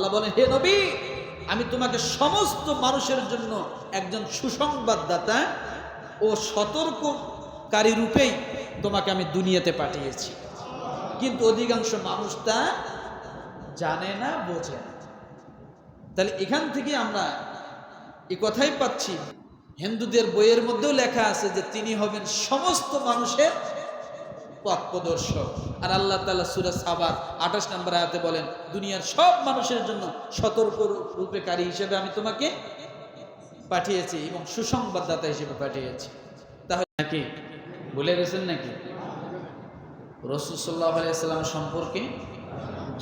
আল্লাহ বলেন, হে নবী, আমি তোমাকে সমস্ত মানুষের জন্য একজন সুসংবাদদাতা ও সতর্ককারী রূপেই তোমাকে আমি দুনিয়াতে পাঠিয়েছি। কিন্তু অধিকাংশ মানুষ তা জানে না, বোঝে না। তাহলে এখান থেকে আমরা এই কথাই পাচ্ছি, হিন্দুদের বইয়ের মধ্যেও লেখা আছে যে তিনি হবেন সমস্ত মানুষের পথ প্রদর্শক। আর আল্লাহ তাআলা সূরা সাবার 28 নম্বর আয়াতে বলেন, দুনিয়ার সব মানুষের জন্য সতর্ক রূপকারী হিসেবে আমি তোমাকে পাঠিয়েছি এবং সুসংবাদদাতা হিসেবে পাঠিয়েছি। তাহলে নাকি ভুলে গেছেন নাকি? রাসূল সাল্লাল্লাহু আলাইহি সাল্লাম সম্পর্কে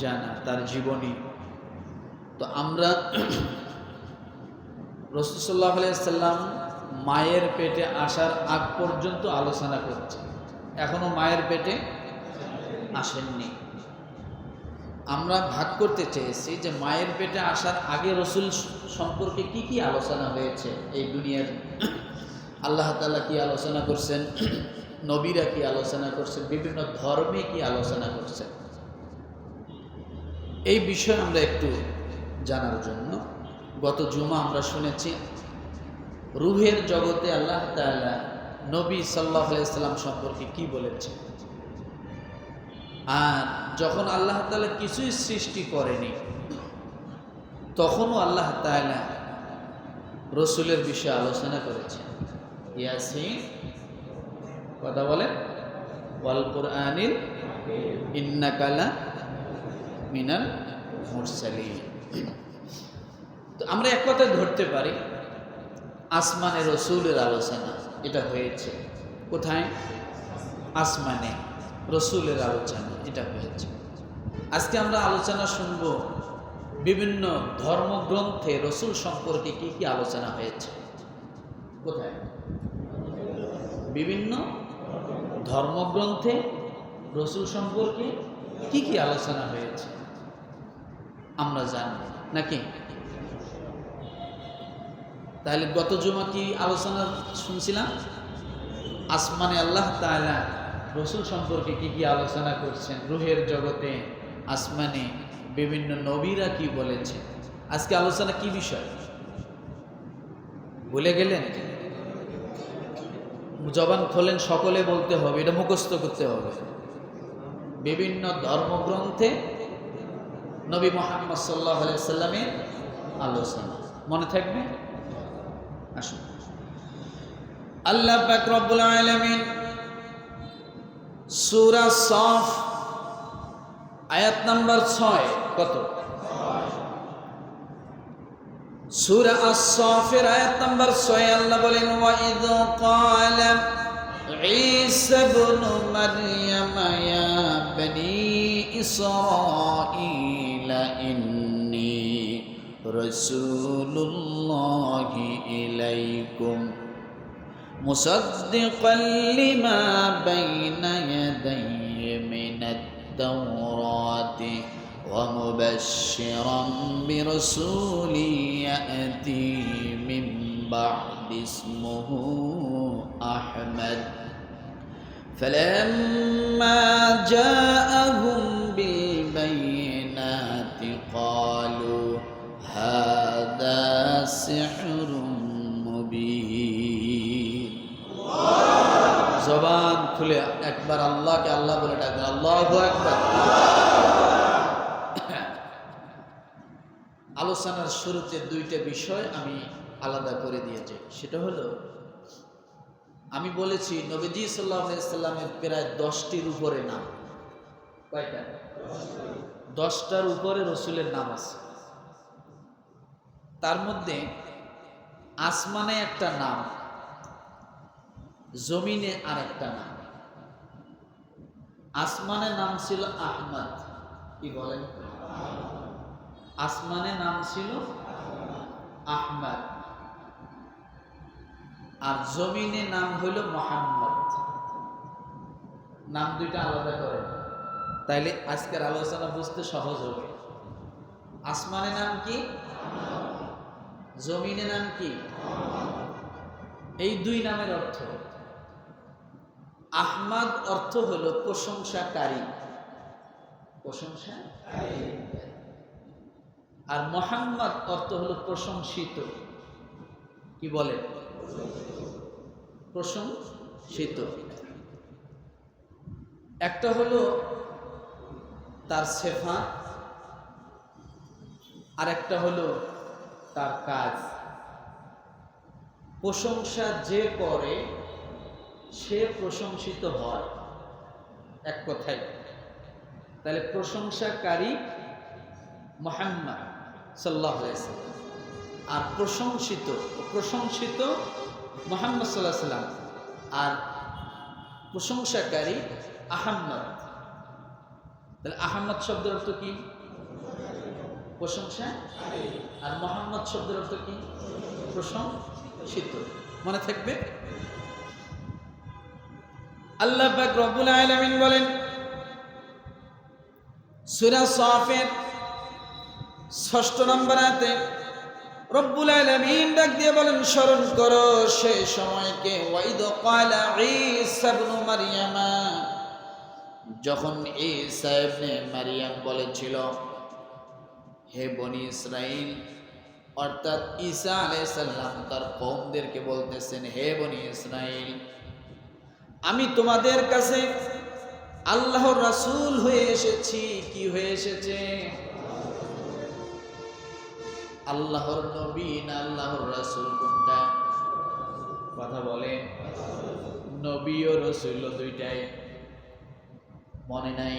জানা, তার জীবনী। তো আমরা রাসূল সাল্লাল্লাহু আলাইহি সাল্লাম মায়ের পেটে আসার আগ পর্যন্ত আলোচনা করছি, এখনো মায়ের পেটে আসেননি। আমরা ভাগ করতে চেয়েছি যে মায়ের পেটে আসার আগে রাসূল সম্পর্কে কি কি আলোচনা হয়েছে, এই দুনিয়ার আল্লাহ তাআলা কি আলোচনা করছেন, নবীরা কি আলোচনা করছেন, বিভিন্ন ধর্মে কি আলোচনা করছেন, এই বিষয়ে আমরা একটু জানার জন্য গত জুমা আমরা শুনেছি রূহের জগতে আল্লাহ তাআলা নবী সাল্লাল্লাহু আলাইহি সাল্লাম সম্পর্কে কি বলেছেন। আর যখন আল্লাহ তাআলা কিছুই সৃষ্টি করেনি তখনও আল্লাহ তাআলা রসুলের বিষয়ে আলোচনা করেছেন। ইয়াসিন, কথা বলে, ওয়াল কুরআনিল ইন্নাকা লা মিনাল মুরসালিন। তো আমরা এক কথায় ধরতে পারি আসমানে রসুলের আলোচনা এটা হয়েছে। কোথায়? আসমানে রসুলের আলোচনা এটা হয়েছে। আজকে আমরা আলোচনা শুনব বিভিন্ন ধর্মগ্রন্থে রসুল সম্পর্কে কি কি আলোচনা হয়েছে। কোথায়? বিভিন্ন ধর্মগ্রন্থে রসুল সম্পর্কে কি কি আলোচনা হয়েছে আমরা জানব নাকি? তাহলে গত জুমা কি আলোচনা শুনছিলাম? আসমানে আল্লাহ তাআলা রসুল সম্পর্কে কি কি আলোচনা করছেন, রূহের জগতে আসমানে বিভিন্ন নবীরা কি বলেছে। আজকে আলোচনা কি বিষয় ভুলে গেলেন? জবান খোলেন, সকলে বলতে হবে, এটা মুখস্থ করতে হবে। বিভিন্ন ধর্মগ্রন্থে নবী মুহাম্মদ সাল্লাল্লাহু আলাইহি সাল্লামের আলোচনা মনে থাকবে। আসুন, আল্লাহ পাক রব্বুল আলামিন সূরা সফ আয়াত নাম্বার 6, কত? সূরা আস-সফের আয়াত নাম্বার 6 আল্লাহ বলেন, ওয়া ইয ক্বালা ঈসা ইবনু মারইয়াম ইয়া বনি ইসরাঈল ইন্নী রাসূলুল্লাহি ইলাইকুম মুসাদ্দিকান লিমা বাইনা ইয়াদাইয়া মিনাত তাওরাতি ওয়া মুবাশশিরান বিরাসূলিন ইয়াতি মিন বা'দি ইসমুহু আহমদ فلما جاءهم بالبينات قالوا هذا سحر مبين। জবান খুলে একবার আল্লাহকে আল্লাহ বলে ডাকবেন, আল্লাহু আকবার। আলোচনার শুরুতে দুইটা বিষয় আমি আলাদা করে দিয়েছি। সেটা হলো, আমি বলেছি নবীজি সাল্লাল্লাহু আলাইহি সাল্লামের প্রায় 10টির উপরে নাম। কয়টা? 10টার উপরে রসুলের নাম আছে। তার মধ্যে আসমানে একটা নাম, জমিনে আর একটা নাম। আসমানে নাম ছিল আহমদ, কি বলেন? আসমানে নাম ছিল আহমদ, আর জমিনে নাম হইল মুহাম্মদ। নাম দুইটা আলাদা করে, তাইলে আজকের আলোচনা বুঝতে সহজ হবে। আসমানে নাম কি, জমিনে নাম কি? এই দুই নামের অর্থ, আহমদ অর্থ হলো প্রশংসাকারী, প্রশংসাকারী। আর মুহাম্মদ অর্থ হলো প্রশংসিত। কি বলে? প্রশংসিত। একটা হলো তার সিফাত, আর একটা হলো তার কাজ। প্রশংসা যে করে সে প্রশংসিত হয়, এক কথায়। তাহলে প্রশংসাকারী মুহাম্মদ সাল্লাল্লাহু আলাইহি ওয়াসাল্লাম, আর প্রশংসিত মুহাম্মদ সাল্লাল্লাহু আলাইহি ওয়াসাল্লাম, আর প্রশংসাকারী আহমদ। তাহলে আহমদ শব্দের অর্থ কি? প্রশংসা। আর মুহাম্মদ শব্দের অর্থ কি? প্রশংসিত। মনে থাকবে। আল্লাহ পাক রব্বুল আলামিন বলেন সূরা সাফের ৬ষ্ঠ নম্বর আয়াতে, রব্বুল আলামিন ডাক দিয়ে বলেন, স্মরণ করো সেই সময়কে, ওয়াইদ ক্বালা ঈসা ইবনে মারইয়াম, যখন ঈসা ইবনে মারইয়াম বলেছিল, হে বনি ইসরাইল, অর্থাৎ ঈসা আলাইহিস সালাম তার কওমদেরকে বলতেছেন, হে বনি ইসরাইল, আমি তোমাদের কাছে আল্লাহর রাসূল হয়ে এসেছি। কি হয়ে এসেছে? আল্লাহর নবী না আল্লাহর রাসূল? কোনটা? কথা বলেন। নবী ও রাসূল দুইটাই। মনে নাই?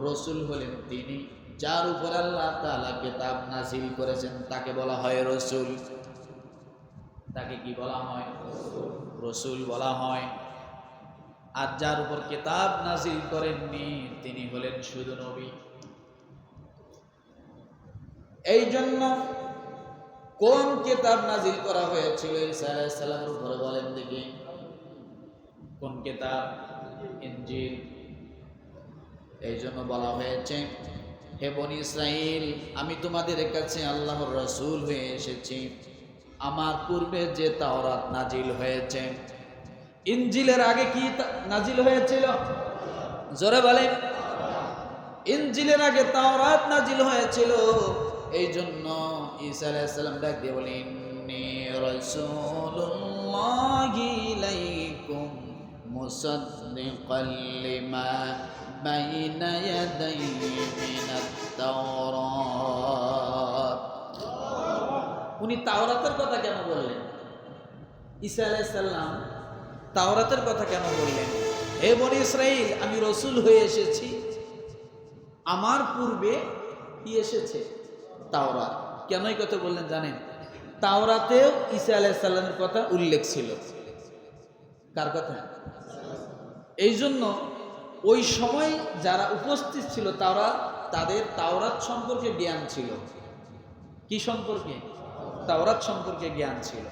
রাসূল হলেন তিনি যার উপর আল্লাহ তাআলা কিতাব নাযিল করেছেন, তাকে বলা হয় রাসূল। তাকে কি বলা হয়? রাসূল বলা হয়। আর যার উপর কিতাব নাযিল করেননি তিনি হলেন শুধু নবী। এই জন্য কোন কিতাব নাযিল করা হয়েছিল ঈসা আলাইহিস সালামের উপরে? বলেন দেখি, কোন কিতাব? ইনজিল। এই জন্য বলা হয়েছে, হে বনি ইসরাইল, আমি তোমাদের কাছে আল্লাহর রাসূল হয়ে এসেছি। আমার পূর্বে যে তাওরাত নাজিল হয়েছে, ইনজিলের আগে কি নাজিল হয়েছিল? জোরে বলেন। ইনজিলের আগে তাওরাত নাজিল হয়েছিল। এই জন্য ঈসা আলাইহিস সালাম ডাক দিয়ে বলেন, ইন্নী রাসূলুল্লাহি ইলাইকুম মুসাদ্দিকাল লিমা বাইনা ইয়াদাইহি মিনাত তাওরাত। উনি তাওরাতের কথা কেন বললেন? ঈসা আলাইহিস সালাম তাওরাতের কথা কেন বললেন? হে বনি ইসরাইল, আমি রাসূল হয়ে এসেছি, আমার পূর্বে কি এসেছে? তাওরাত। কেন এই কথা বললেন জানেন? তাওরাতেও ঈসা আলাইহিস সালামের কথা উল্লেখ ছিল। কার কথা? এই জন্য ওই সময় যারা উপস্থিত ছিল তাদের তাওরাত সম্পর্কে জ্ঞান ছিল। কি সম্পর্কে? তাওরাত সম্পর্কে জ্ঞান ছিল।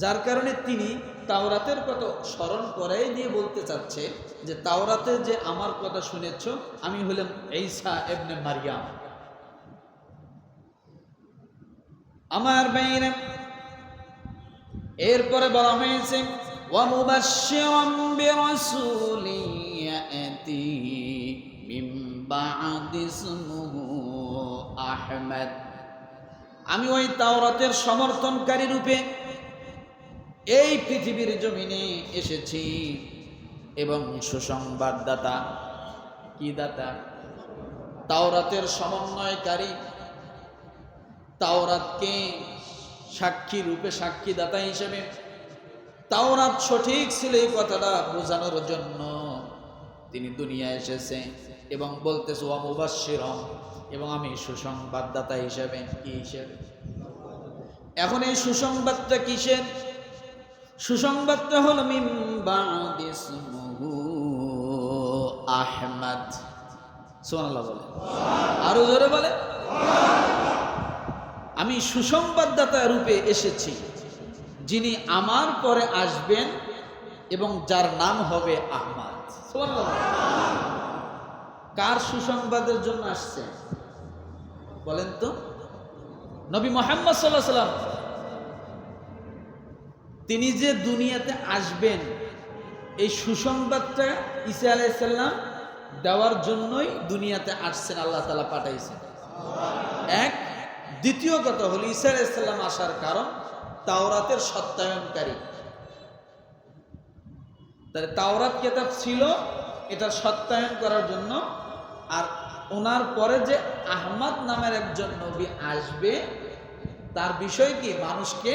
যার কারণে তিনি তাওরাতের কথা স্মরণ করাই দিয়ে বলতে চাচ্ছে যে তাওরাতে যে আমার কথা শুনেছ, আমি হলাম ঈসা ইবনে মারইয়াম। আমার ভাইরা, এরপরে বলা হয়েছে, ওয়া মুবাশশিরাম বিরাসূলি ইয়াতি মিন বা'দি ইসমুহু আহমদ। আমি ওই তাওরাতের সমর্থনকারী রূপে এই পৃথিবীর জমিনে এসেছি এবং সুসংবাদদাতা। কি দাতা? তাওরাতের সমন্বয়কারী, তাওরাতকে সাক্ষী রূপে, সাক্ষীদাতা হিসেবে তাওরাত সঠিক ছিল এই কথাটা বোঝানোর জন্য তিনি দুনিয়ায় এসেছে এবং বলতেছে ওয়া মুবাশশিরাম, এবং আমি সুসংবাদদাতা হিসেবে। কি হিসেবে? এখন এই সুসংবাদটা কিসের? সুসংবাদটা হলো মিন বা'দি ইসমুহু আহমদ। সুবহানাল্লাহ বলে, আরো জোরে বলে। আমি সুসংবাদদাতা রূপে এসেছি, যিনি আমার পরে আসবেন এবং যার নাম হবে আহমদ। সুবহানাল্লাহ। কার সুসংবাদের জন্য আসছে বলেন তো? নবী মুহাম্মদ সাল্লাল্লাহু আলাইহি ওয়াসাল্লাম তিনি যে দুনিয়াতে আসবেন, এই সুসংবাদটা ঈসা আলাইহিস সালাম দেওয়ার জন্যই দুনিয়াতে আসছেন, আল্লাহ তাআলা পাঠাইছেন। এক, দ্বিতীয় কথা হলো ঈসা আলাইহিস সালাম আসার কারণ তাওরাতের সত্যায়নকারী। তাহলে তাওরাত কিতাব ছিল এটা সত্যায়ন করার জন্য, আর ওনার পরে যে আহমদ নামের একজন নবী আসবে তার বিষয় কি মানুষকে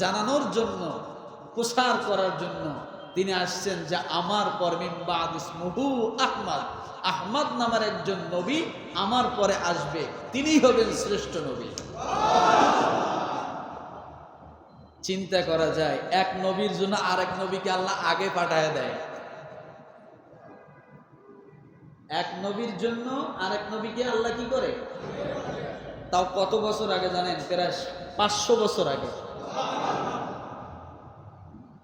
জানানোর জন্য, প্রচার করার জন্য তিনি আসছেন যে আমার পর মিন বাদ ইসমুহু আহমদ, আহমদ নামের একজন নবী আমার পরে আসবে, তিনিই হবেন শ্রেষ্ঠ নবী। চিন্তা করা যায় এক নবীর জন্য আরেক নবীকে আল্লাহ আগে পাঠায় দেয়, এক নবীর জন্য আরেক নবীকে আল্লাহ কি করে, তাও কত বছর আগে জানেন? প্রায় 500 বছর আগে,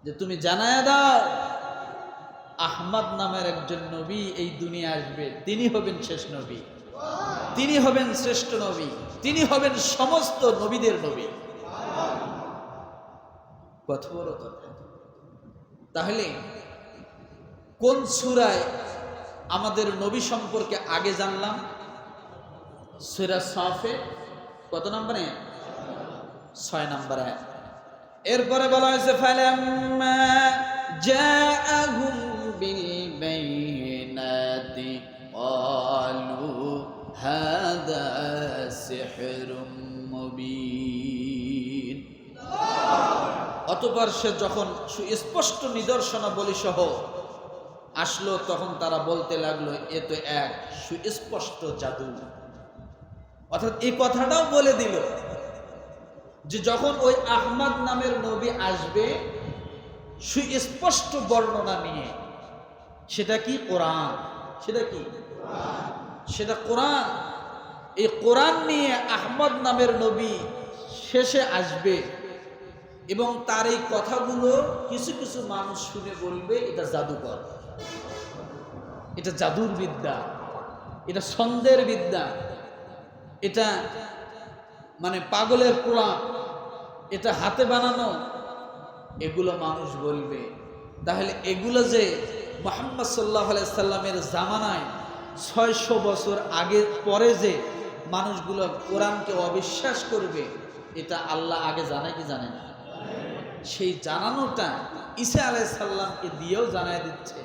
যে তুমি জানায়া দাও আহমদ নামের একজন নবী এই দুনিয়া আসবে, তিনি হবেন শেষ নবী, তিনি হবেন শ্রেষ্ঠ নবী, তিনি হবেন সমস্ত নবীদের নবী। কত বড় কথা! তাহলে কোন সূরায় আমাদের নবী সম্পর্কে আগে জানলাম? সূরা সাফে কত নম্বরে? 6 নম্বরে। এরপরে বলা হয়েছে ফালাম্মা জাআহুম বিল বাইনাতি ক্বালু হাযা সিহরুম মুবিন। অতঃপর সে যখন সুস্পষ্ট নিদর্শনাবলী সহ আসলো তখন তারা বলতে লাগলো এ তো এক সুস্পষ্ট জাদু। অর্থাৎ এই কথাটাও বলে দিল যে যখন ওই আহমদ নামের নবী আসবে সুস্পষ্ট বর্ণনা নিয়ে, সেটা কি কোরআন, সেটা কি সেটা কোরআন। এই কোরআন নিয়ে আহমদ নামের নবী শেষে আসবে এবং তার এই কথাগুলো কিছু কিছু মানুষ শুনে বলবে এটা জাদুকর, এটা জাদুর বিদ্যা, এটা ছন্দের বিদ্যা, এটা মানে পাগলের কোরআন, এটা হাতে বানানো, এগুলো মানুষ বলবে। তাহলে এগুলো যে মুহাম্মদ সাল্লাল্লাহু আলাইহি সাল্লামের জামানায় 600 বছর আগে পরে যে মানুষগুলো কোরআনকে অবিশ্বাস করবে, এটা আল্লাহ আগে জানে কি জানে না? সেই জানানোটা ঈসা আলাইহিস সালামকে দিয়েও জানায় দিচ্ছে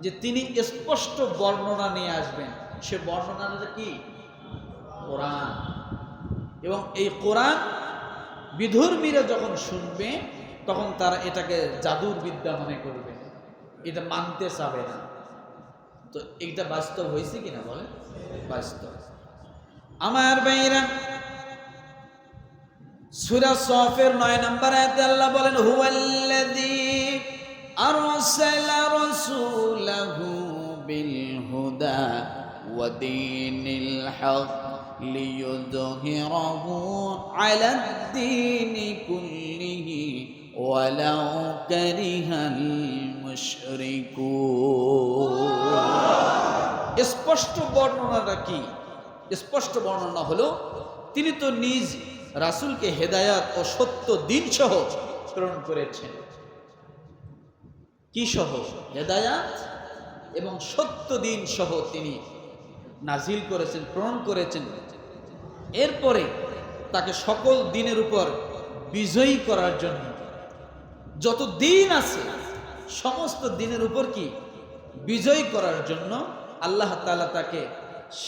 যে তিনি স্পষ্ট বর্ণনা নিয়ে আসবেন। সে বর্ণনাটা কি? কোরআন। এবং এই কোরআন বিধর্মীরা যখন শুনবে তখন তারা এটাকে জাদুর বিদ্যা মনে করবে, এটা মানতে চাবে না। তো এটা বাস্তব হয়েছে কিনা বলে? বাস্তব। আমার ভাইরা, সূরা সাফের 9 নম্বর আয়াতে আল্লাহ বলেন হুয়াল্লাযী আরসালা রাসূলাহু বিল হুদা ওয়া দীনিল হক লিইয়ুযহিরাহু আলাদ-দীনি কুল্লিহি ওয়ালাউ কারিহাল মুশরিকুন। স্পষ্ট বর্ণনাটা কি? স্পষ্ট বর্ণনা হলো তিনি তো নিজ রাসূলকে হেদায়াত ও সত্য দ্বীন সহ প্রেরণ করেছেন। কি সহ? হেদায়াত এবং সত্য দ্বীন সহ তিনি নাজিল করেছেন, প্রেরণ করেছেন। এরপরে তাকে সকল দ্বীনের উপর বিজয়ী করার জন্য, যত দ্বীন আছে সমস্ত দ্বীনের উপর কি বিজয়ী করার জন্য আল্লাহ তাআলা তাকে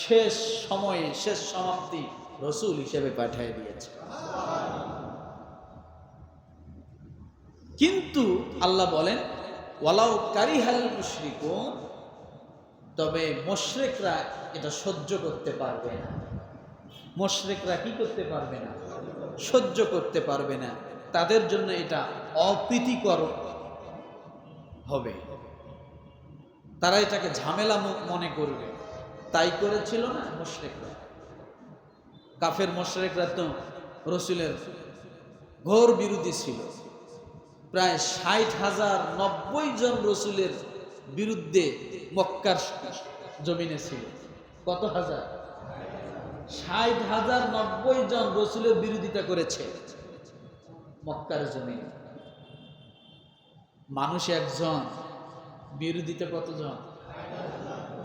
শেষ সময়ে শেষ সমাপ্তি রসুল হিসেবে পাঠিয়ে দিয়েছে। কিন্তু আল্লাহ বলেন ওয়ালাউ কারিহাল মুশরিকুন, তবে মুশরিকরা এটা সহ্য করতে পারবে না। মুশরিকরা কি করতে পারবে না? সহ্য করতে পারবে না। তাদের জন্য এটা অপ্রীতিকর হবে, তারা এটাকে ঝামেলা মনে করবে। তাই করেছিল না মুশরিকরা? কাফের মুশরিকরা তো রসুলের ঘোর বিরোধী ছিল। প্রায় 60,090 জন রসুলের বিরুদ্ধে মক্কার জমিনে ছিল। কত হাজার? 60,090 জন রসুলের বিরোধিতা করেছে মক্কার জমিনে। মানুষ একজন, বিরোধিতা কতজন?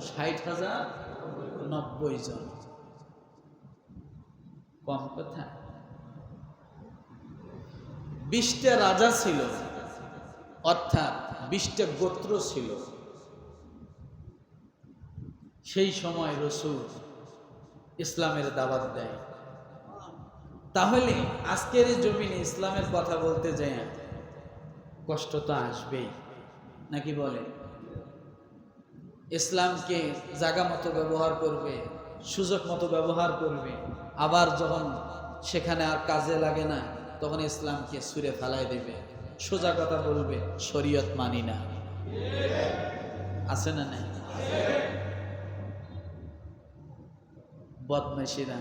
60,090 জন। কম কথা। 20টা রাজা ছিল, অর্থাৎ 20টা গোত্র ছিল। সেই সময় রাসূল ইসলামের দাওয়াত দেয়। তাহলে আজকের এই জমিনে ইসলামের কথা বলতে যায় কষ্ট তো আসবেই, নাকি বলে? ইসলামকে জায়গা মতো ব্যবহার করবে, সুযোগ মতো ব্যবহার করবে, আবার যখন সেখানে আর কাজে লাগে না তখন ইসলামকে ছুঁড়ে ফেলাই দেবে, সোজা কথা বলবে শরীয়ত মানি না। আছে না নাই? বদমাইশিরা,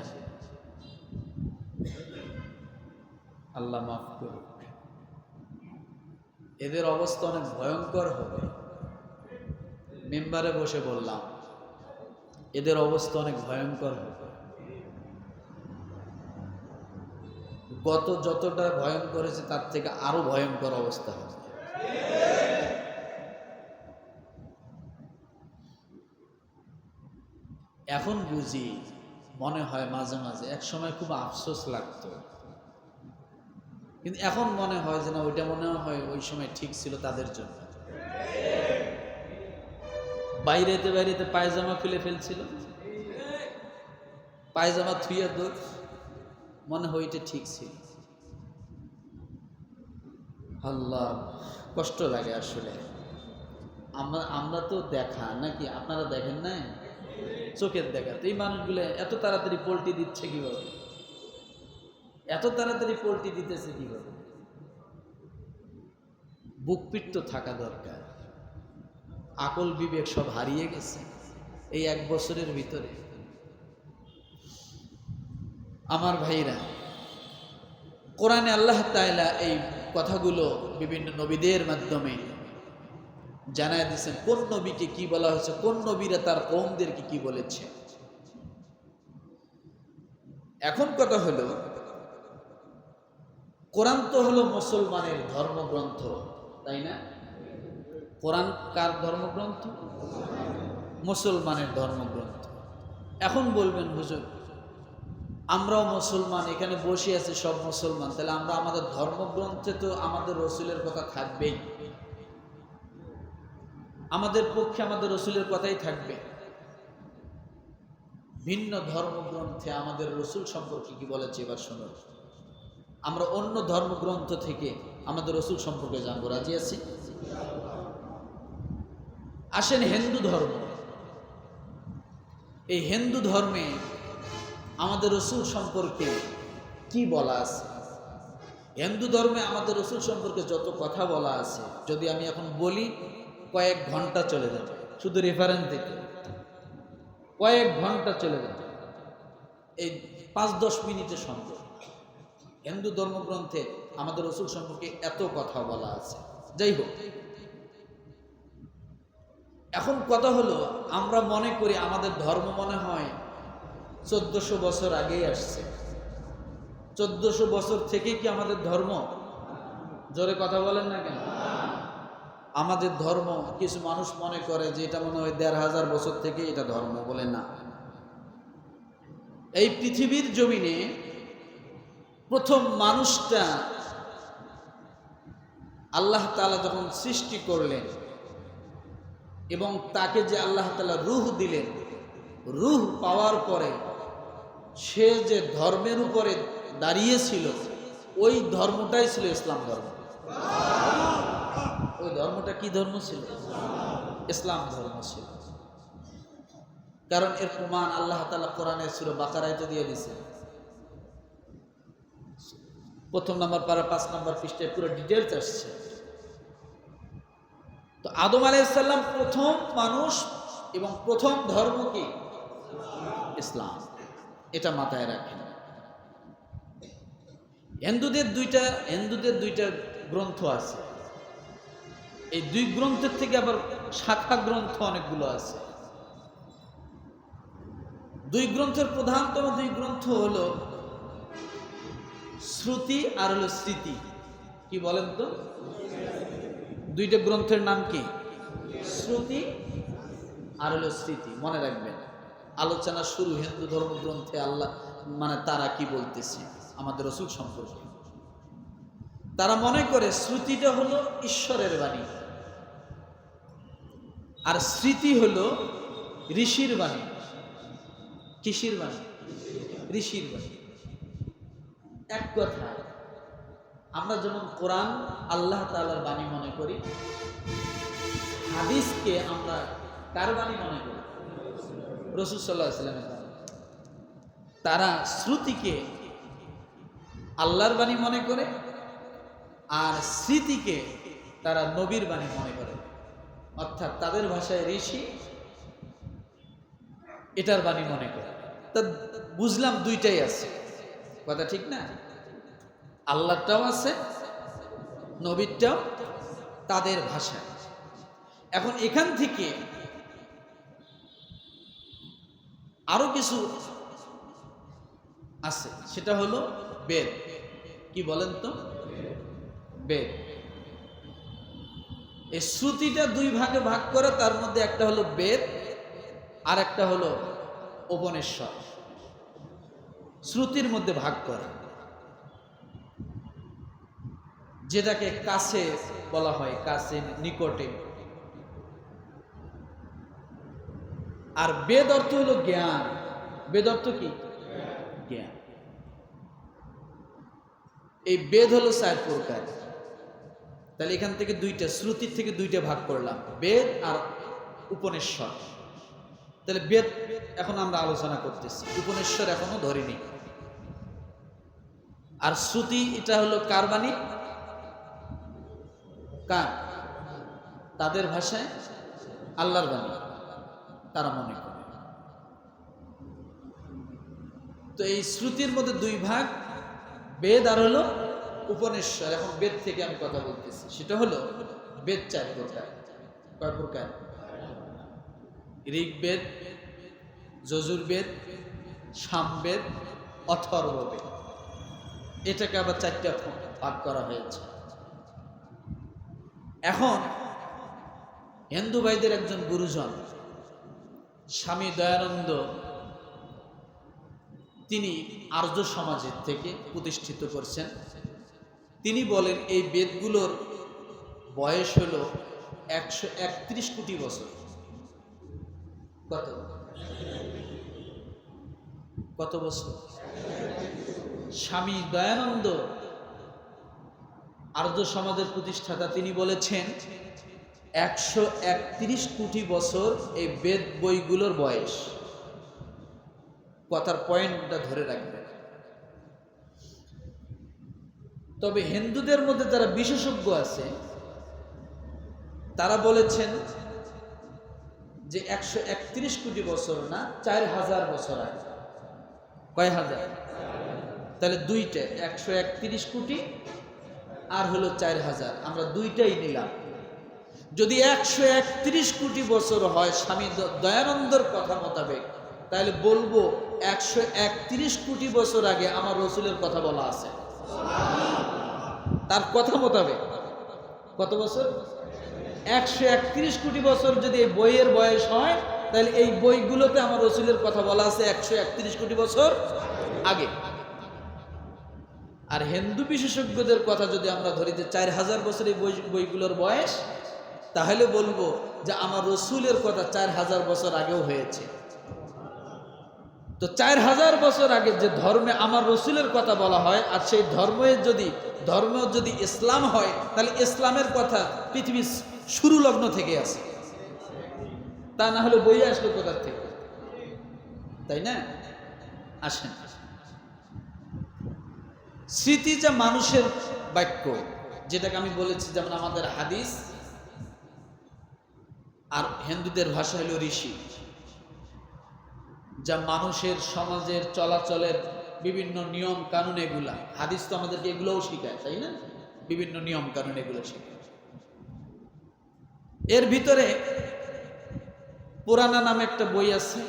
আল্লাহ মাফ করুন, এদের অবস্থা অনেক ভয়ঙ্কর হবে। মেম্বারে বসে বললাম, এদের অবস্থা অনেক ভয়ঙ্কর হবে। গত যতটা ভয়ঙ্কর হয়েছে তার থেকে আরো ভয়ঙ্কর অবস্থা হবে। এখন বুঝি, মনে হয় মাঝে মাঝে, এক সময় খুব আফসোস লাগতো, কিন্তু এখন মনে হয় যে না, ওইটা মনে হয় ওই সময় ঠিক ছিল তাদের জন্য। বাইরেতে বাইরেতে পায়জামা খুলে ফেলছিল, পায়জামা থুইয়া দৌড়, মনে হয় এটা ঠিক ছিল। আল্লাহ, কষ্ট লাগে আসলে। আমরা তো দেখা নাকি, আপনারা দেখেন না? চোখের দেখা। তো এই মানুষগুলো এত তাড়াতাড়ি পোল্টি দিচ্ছে কিভাবে? এত তাড়াতাড়ি পোল্টি দিতেছে কিভাবে? বুকপিট তো থাকা দরকার। আকল বিবেক সব হারিয়ে গেছে এই 1 বছরের ভিতরে। আমার ভাইরা, কোরআনে আল্লাহ তাআলা এই কথাগুলো বিভিন্ন নবীদের মাধ্যমে জানায় দিয়েছেন, কোন নবীকে কি বলা হয়েছে, কোন নবীরা তার কওমদেরকে কি বলেছে। এখন কথা হলো, কোরআন তো হলো মুসলমানের ধর্মগ্রন্থ, তাই না? কোরআন কার ধর্মগ্রন্থ? মুসলমানের ধর্মগ্রন্থ। এখন বলবেন হুজুর, আমরাও মুসলমান, এখানে বসে আছি সব মুসলমান, তাহলে আমরা আমাদের ধর্মগ্রন্থে তো আমাদের রসুলের কথা থাকবেই, আমাদের পক্ষে আমাদের রসুলের কথাই থাকবে। ভিন্ন ধর্মগ্রন্থে আমাদের রসুল সম্পর্কে কি বলেছে এবার শুনুন। আমরা অন্য ধর্মগ্রন্থ থেকে আমাদের রসুল সম্পর্কে জানবো, রাজি আছি? আসেন হিন্দু ধর্ম। এই হিন্দু ধর্মে আমাদের রসুল সম্পর্কে কি বলা আছে? হিন্দু ধর্মে আমাদের রসুল সম্পর্কে যত কথা বলা আছে, যদি আমি এখন বলি কয়েক ঘন্টা চলে যাবে, শুধু রেফারেন্স দিতে কয়েক ঘন্টা চলে যাবে। এই 5-10 মিনিটের সম্পর্ক হিন্দু ধর্মগ্রন্থে আমাদের রসুল সম্পর্কে এত কথা বলা আছে। যাই হোক, এখন কথা হলো, আমরা মনে করি আমাদের ধর্ম মনে হয় 1400 বছর আগেই আসছে। 1400 বছর থেকে কি আমাদের ধর্ম? জোরে কথা বলেন না কেন? আমাদের ধর্ম, কিছু মানুষ মনে করে যে এটা মনে হয় 1500 বছর থেকে এটা ধর্ম, বলে না। এই পৃথিবীর জমিনে প্রথম মানুষটা আল্লাহ তাআলা যখন সৃষ্টি করলেন এবং তাকে যে আল্লাহ তাআলা রূহ দিলেন, রূহ পাওয়ার পরে সে যে ধর্মের উপরে দাঁড়িয়েছিল, ওই ধর্মটাই ছিল ইসলাম ধর্ম। ওই ধর্মটা কি ধর্ম ছিল? ইসলাম ধর্ম ছিল। কারণ এর প্রমাণ আল্লাহ তাআলা কোরআনের সূরা বাকারায় তো দিয়ে দিয়েছে। 1 নম্বর পারা 5 নম্বর পৃষ্ঠায় পুরো ডিটেইলস আসছে। তো আদম আলাইহিস সালাম প্রথম মানুষ এবং প্রথম ধর্ম কি? ইসলাম। এটা মাথায় রাখেন। হিন্দুদের দুইটা গ্রন্থ আছে। এই 2 গ্রন্থের থেকে আবার শাখা গ্রন্থ অনেকগুলো আছে। 2 গ্রন্থের প্রধানতম 2 গ্রন্থ হলো শ্রুতি আর হলো স্মৃতি। কি বলেন তো? 2টা গ্রন্থের নাম কি? শ্রুতি আর হলো স্মৃতি। মনে রাখবেন, আলোচনা শুরু হিন্দু ধর্মগ্রন্থে মানে তারা কি বলতেছে আমাদের রাসূল সম্পর্কে। তারা মনে করে শ্রুতিটা হলো ঈশ্বরের বাণী, আর স্মৃতি হলো ঋষির বাণী। কিসির বাণী? ঋষির বাণী। এক কথা, আমরা যেমন কোরআন আল্লাহ তাআলার বাণী মনে করি, হাদিসকে আমরা কার বাণী মনে করি? রাসূল সাল্লাল্লাহু আলাইহি ওয়াসাল্লামের বাণী। তারা শ্রুতিকে আল্লাহর বাণী মনে করে, আর স্মৃতিকে তারা নবীর বাণী মনে করে। অর্থাৎ তাদের ভাষায় ঋষি এটার বাণী মনে করে। তা বুঝলাম দুইটাই আছে, কথা ঠিক না? আল্লাহটাও আছে, নবীরটাও তাদের ভাষায়। এখন এখান থেকে আরো কিছু আছে, সেটা হলো বেদ। কি বলেন তো? বেদ। এই শ্রুতিটা দুই ভাগে ভাগ করে, তার মধ্যে একটা হলো বেদ আর একটা হলো উপনিষদ। শ্রুতির মধ্যে ভাগ করে, যেটাকে কাছে বলা হয়, কাছে নিকটে। আর বেদ অর্থ হলো জ্ঞান। বেদ অর্থ কি? জ্ঞান। এই বেদ হলো 4 প্রকার। তাহলে এখান থেকে দুইটা, শ্রুতির থেকে দুইটা ভাগ করলাম, বেদ আর উপনিষদ। তাহলে বেদ এখন আমরা আলোচনা করতেছি, উপনিষদ এখনো ধরিনি। আর শ্রুতি এটা হলো কার বাণী? কার? তাদের ভাষায় আল্লাহর বাণী, তারা মনে করে। তো এই শ্রুতির মধ্যে দুই ভাগ, বেদ আর হলো উপনিষদ। এখন বেদ থেকে আমি কথা বলতেছি, সেটা হলো বেদ 4 প্রকার। কয় প্রকার? ঋগ্বেদ, যজুর্বেদ, সামবেদ, অথর্ববেদ। এটাকে আবার 4টা ভাগ করা হয়েছে। এখন হিন্দু ভাইদের একজন গুরুজন স্বামী দয়ানন্দ, তিনি আর্য সমাজের থেকে প্রতিষ্ঠিত করছেন। তিনি বলেন এই বেদগুলোর বয়স হলো 131 কোটি বছর। কত? কত বছর? স্বামী দয়ানন্দ, আর্য সমাজের প্রতিষ্ঠাতা, তিনি বলেছেন 131 কোটি বছর এই বেদ বইগুলোর বয়স। কথার পয়েন্টটা ধরে রাখবেন। তবে হিন্দুদের মধ্যে যারা বিশেষজ্ঞ আছে, তারা বলেছেন যে 131 কোটি বছর না, 4000 বছর আগে। কয় হাজার? তাহলে দুইটা, 131 কোটি আর হলো 4000, আমরা দুইটাই নিলাম। যদি 131 কোটি বছর হয় স্বামী দয়ানন্দর কথা মোতাবেক, তাহলে বলবো 131 কোটি বছর আগে আমার রসুলের কথা বলা আছে। তার কথা মোতাবেক কত বছর? 131 কোটি বছর যদি এই বইয়ের বয়স হয়, তাহলে এই বইগুলোতে আমার রসুলের কথা বলা আছে 131 কোটি বছর আগে। আর হিন্দু বিশেষজ্ঞদের কথা যদি আমরা ধরি যে 4000 বছর এই বইগুলোর বয়স, তাহলে বলবো যে আমার রসুলের কথা 4000 বছর আগেও হয়েছে। তো 4000 বছর আগে যে ধর্মে আমার রসুলের কথা বলা হয়, আর সেই ধর্ম যদি ইসলাম হয়, তাহলে ইসলামের কথা পৃথিবীর শুরু লগ্ন থেকে আছে। তা না হলে বই আসলো কোথার থেকে? তাই না? আসেন, স্মৃতি যা মানুষের বাক্য, যেটাকে আমি বলেছি, যেমন আমাদের হাদিস, আর হিন্দুদের ভাষা হলো ঋষি, যা মানুষের সমাজের চলাচলের বিভিন্ন নিয়ম কানুন, এগুলা হাদিস তো আমাদেরকে এগুলোও শিখায়, তাই না? বিভিন্ন নিয়ম কানুন এগুলো শিখায়। এর ভিতরে পুরানা নামে একটা বই আছে,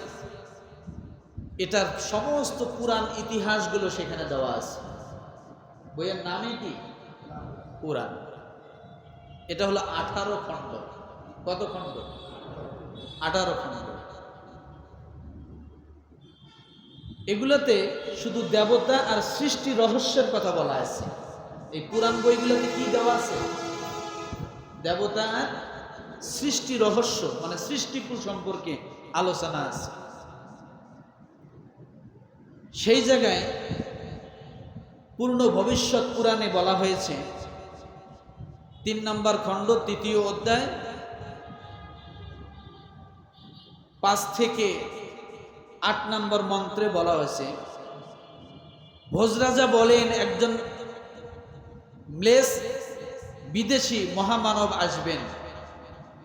এটার সমস্ত পুরাণ ইতিহাসগুলো সেখানে দেওয়া আছে। বইয়ের নামই কি? পুরাণ। এটা হলো 18 খণ্ড। কত খণ্ড? 18 খণ্ড। এগুলোতে শুধু দেবতা আর সৃষ্টি রহস্যের কথা বলা আছে। এই পুরাণ বইগুলোতে কি দেওয়া আছে? দেবতা আর সৃষ্টি রহস্য, মানে সৃষ্টিকুল সম্পর্কে আলোচনা আছে। সেই জায়গায় পূর্ণ ভবিষ্যৎ পুরাণে বলা হয়েছে ৩ নম্বর খণ্ড ৩য় অধ্যায় ৫ থেকে ৮ নম্বর মন্ত্রে বলা হয়েছে, ভোজরাজা বলেন একজন ম্লেচ্ছ বিদেশি মহামানব আসবেন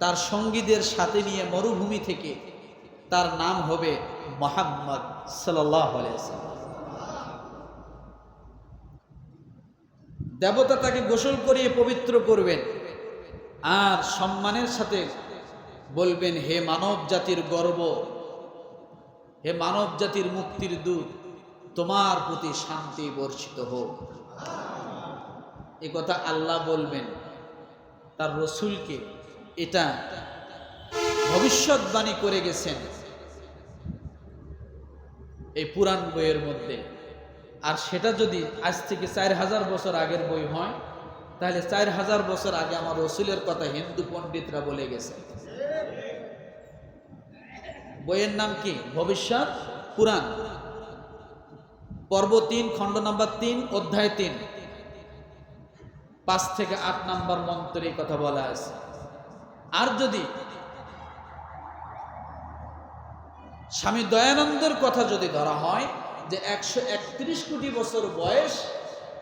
তার সঙ্গীদের সাথে নিয়ে মরুভূমি থেকে। তার নাম হবে মুহাম্মদ সাল্লাল্লাহু আলাইহি ওয়াসাল্লাম। দেবতা তাকে গোসল করিয়ে পবিত্র করবেন আর সম্মানের সাথে বলবেন, হে মানব জাতির গর্ব, হে মানব জাতির মুক্তির দূত, তোমার প্রতি শান্তি বর্ষিত হোক। এ কথা আল্লাহ বলবেন তার রসুলকে। এটা ভবিষ্যৎবাণী করে গেছেন এই পুরাণ বইয়ের মধ্যে। আর সেটা যদি আজ থেকে 4000 বছর আগের বই হয়, তাহলে 4000 বছর আগে আমার রসুলের কথা হিন্দু পণ্ডিতরা বলে গেছে। বইয়ের নাম কি? ভবিষ্যৎ পুরাণ, পর্ব ৩, খণ্ড নম্বর ৩, অধ্যায় ৩, ৫ থেকে ৮ নম্বর মন্ত্রে এই কথা বলা আছে। আর যদি স্বামী দয়ানন্দের কথা যদি ধরা হয় যে 131 কোটি বছর বয়স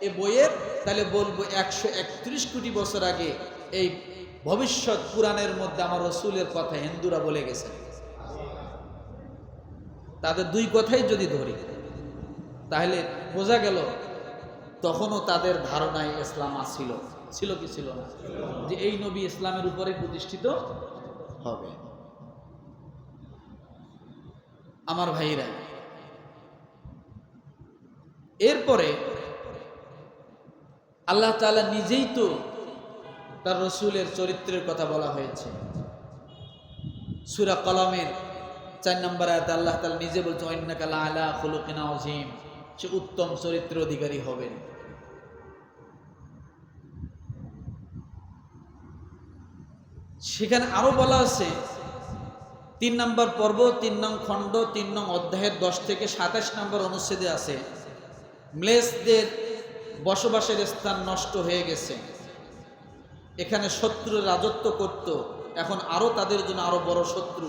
এ বইয়ের, তাহলে বলবো 131 কোটি বছর আগে এই ভবিষ্যৎ পুরাণের মধ্যে আমার রসুলের কথা হিন্দুরা বলে গেছে। তাদের দুই কথাই যদি ধরি তাহলে বোঝা গেল তখনও তাদের ধারণায় ইসলাম ছিল কি ছিল না, যে এই নবী ইসলামের উপরে প্রতিষ্ঠিত হবে। আমার ভাইরা, এরপরে আল্লাহ তাআলা নিজেই তো তার রসুলের চরিত্রের কথা বলা হয়েছে। সূরা কলমের 4 নম্বর আয়াতে আল্লাহ তাআলা নিজে বলছেন, ইন্নাকা লাআলা খুলুকিন আযীম, সে উত্তম চরিত্রের অধিকারী হবেন। সেখানে আরো বলা আছে 3 নম্বর পর্ব 3 নং খণ্ড 3 নং অধ্যায়ের 10 থেকে 27 নম্বর অনুচ্ছেদে আছে, ম্লেচ্ছদের বসবাসের স্থান নষ্ট হয়ে গেছে, এখানে শত্রুর রাজত্ব করত, এখন আরো তাদের জন্য আরো বড় শত্রু।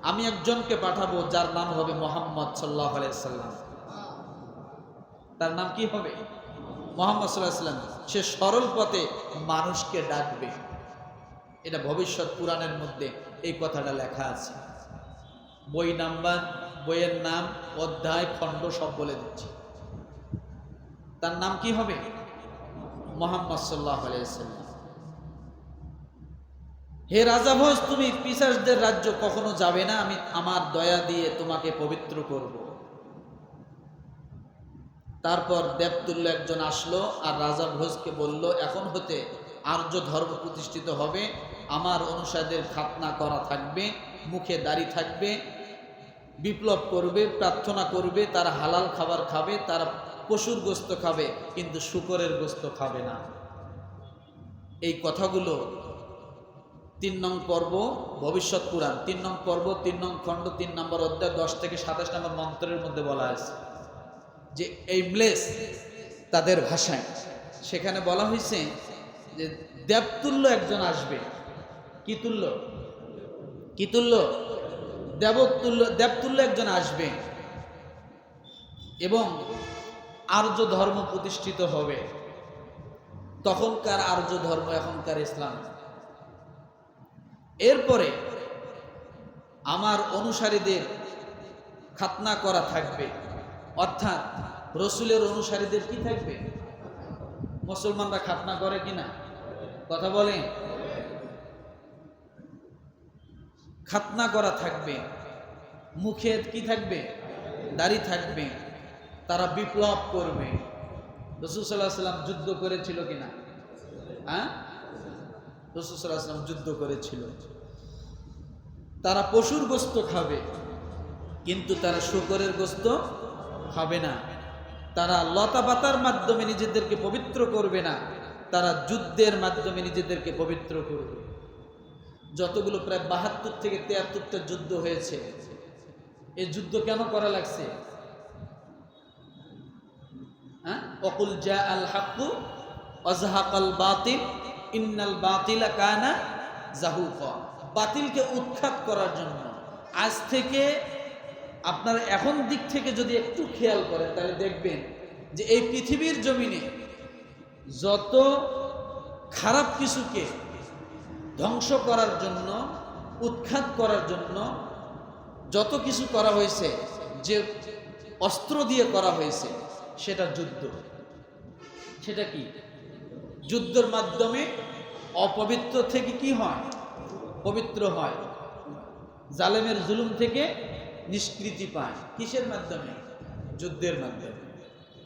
আমি একজনকে পাঠাবো যার নাম হবে মুহাম্মদ সাল্লাল্লাহু আলাইহি ওয়াসাল্লাম। তার নাম কি হবে? মুহাম্মদ সাল্লাল্লাহু আলাইহি ওয়াসাল্লাম। সে সরল পথে মানুষকে ডাকবে। এটা ভবিষ্যৎ পুরাণের মধ্যে এই কথাটা লেখা আছে। বই নাম্বার, বইয়ের নাম, অধ্যায়, খণ্ড সব বলে দিচ্ছি। তার নাম কি হবে? মুহাম্মদ সাল্লাল্লাহু আলাইহি ওয়াসাল্লাম। হে রাজা ভোজ, তুমি পিশাচদের রাজ্য কখনো যাবে না, আমি আমার দয়া দিয়ে তোমাকে পবিত্র করব। তারপর দেবতুল্য একজন আসলো আর রাজা ভোজকে বলল, এখন হতে আর্য ধর্ম প্রতিষ্ঠিত হবে, আমার অনুসারীদের খাতনা করা থাকবে, মুখে দাড়ি থাকবে, বিপ্লব করবে, প্রার্থনা করবে, তারা হালাল খাবার খাবে, তারা পশুর গোস্ত খাবে, কিন্তু শূকরের গোস্ত খাবে না। এই কথাগুলো 3 নং পর্ব ভবিষ্যৎ পুরাণ 3 নং পর্ব 3 নং খণ্ড 3 নম্বর অধ্যায় 10 থেকে 27 নম্বর মন্ত্রের মধ্যে বলা আছে যে এই ম্লেচ্ছ তাদের ভাষায়। সেখানে বলা হয়েছে যে দেবতুল্য একজন আসবে। কি তুল্য? কি তুল্য? দেবতুল্য একজন আসবে এবং আর্য ধর্ম প্রতিষ্ঠিত হবে। তখনকার আর্য ধর্ম, এখনকার ইসলাম। এরপরে আমার অনুসারীদের খাতনা করা থাকবে, অর্থাৎ রসুলের অনুসারীদের কি থাকবে? মুসলমানরা খাতনা করে কিনা? কথা বলেন। খাতনা করা থাকবে, মুখে কি থাকবে? দাড়ি থাকবে, তারা বিপ্লব করবে। রাসূল সাল্লাল্লাহু আলাইহি ওয়াসাল্লাম যুদ্ধ করেছিল কিনা? হ্যাঁ, রাসূল সাল্লাল্লাহু আলাইহি ওয়াসাল্লাম যুদ্ধ করেছিল। তারা পশুর গোস্ত খাবে, কিন্তু তারা শূকরের গোস্ত খাবে না, তারা লতা পাতার মাধ্যমে নিজেদেরকে পবিত্র করবে না, তারা যুদ্ধের মাধ্যমে নিজেদেরকে পবিত্র করবে। যতগুলো প্রায় ৭২ থেকে ৭৩টা যুদ্ধ হয়েছে, এই যুদ্ধ কেন করা লাগছে? হ্যাঁ, অকুল জা আল হাক্কু ওয়াজহাকাল বাতিল ইন্নাল বাতিলা কানা যাহুকা। বাতিলকে উৎখাত করার জন্য। আজ থেকে আপনারা এখন দিক থেকে যদি একটু খেয়াল করেন তাহলে দেখবেন যে এই পৃথিবীর জমিনে যত খারাপ কিছুকে ধ্বংস করার জন্য, উৎখাত করার জন্য যত কিছু করা হয়েছে, যে অস্ত্র দিয়ে করা হয়েছে, সেটা যুদ্ধ। সেটা কি? যুদ্ধের মাধ্যমে অপবিত্র থেকে কি হয়? পবিত্র হয়। জালেমের জুলুম থেকে নিষ্কৃতি পায়। কিসের মাধ্যমে? যুদ্ধের মাধ্যমে।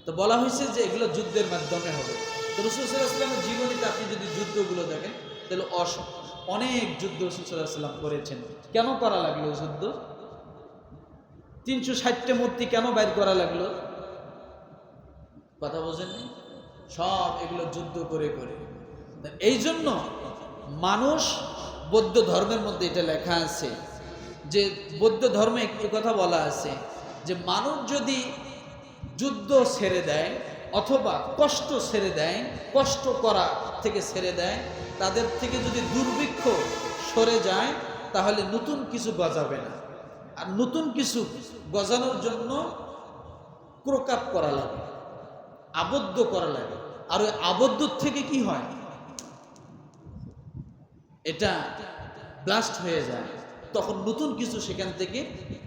তো বলা হয়েছে যে এগুলো যুদ্ধের মাধ্যমে হবে। তো রাসূল সাল্লাল্লাহু আলাইহি ওয়াসাল্লামের জীবনীতে আপনি যদি যুদ্ধগুলো দেখেন তাহলে অনেক যুদ্ধ রাসূল সাল্লাল্লাহু আলাইহি ওয়াসাল্লাম করেছেন। কেন করা লাগলো যুদ্ধ? ৩৬০টা মূর্তি কেন বাইর করা লাগলো? কথা বোঝেননি? সব এগুলো যুদ্ধ করে করে। এই জন্য মানুষ, বৌদ্ধ ধর্মের মধ্যে এটা লেখা আছে যে, বৌদ্ধ ধর্মে একটি কথা বলা আছে যে মানুষ যদি যুদ্ধ ছেড়ে দেয় অথবা কষ্ট ছেড়ে দেয়, কষ্ট করা থেকে ছেড়ে দেয়, তাদের থেকে যদি দুর্ভিক্ষ সরে যায়, তাহলে নতুন কিছু গজাবে না। আর নতুন কিছু গজানোর জন্য ক্রোকাপ করা লাগে, আবদ্ধ করা লাগে। আর ওই আবদ্ধ থেকে কি হয়? এটা ব্লাস্ট হয়ে যায়, তখন নতুন কিছু সেখান থেকে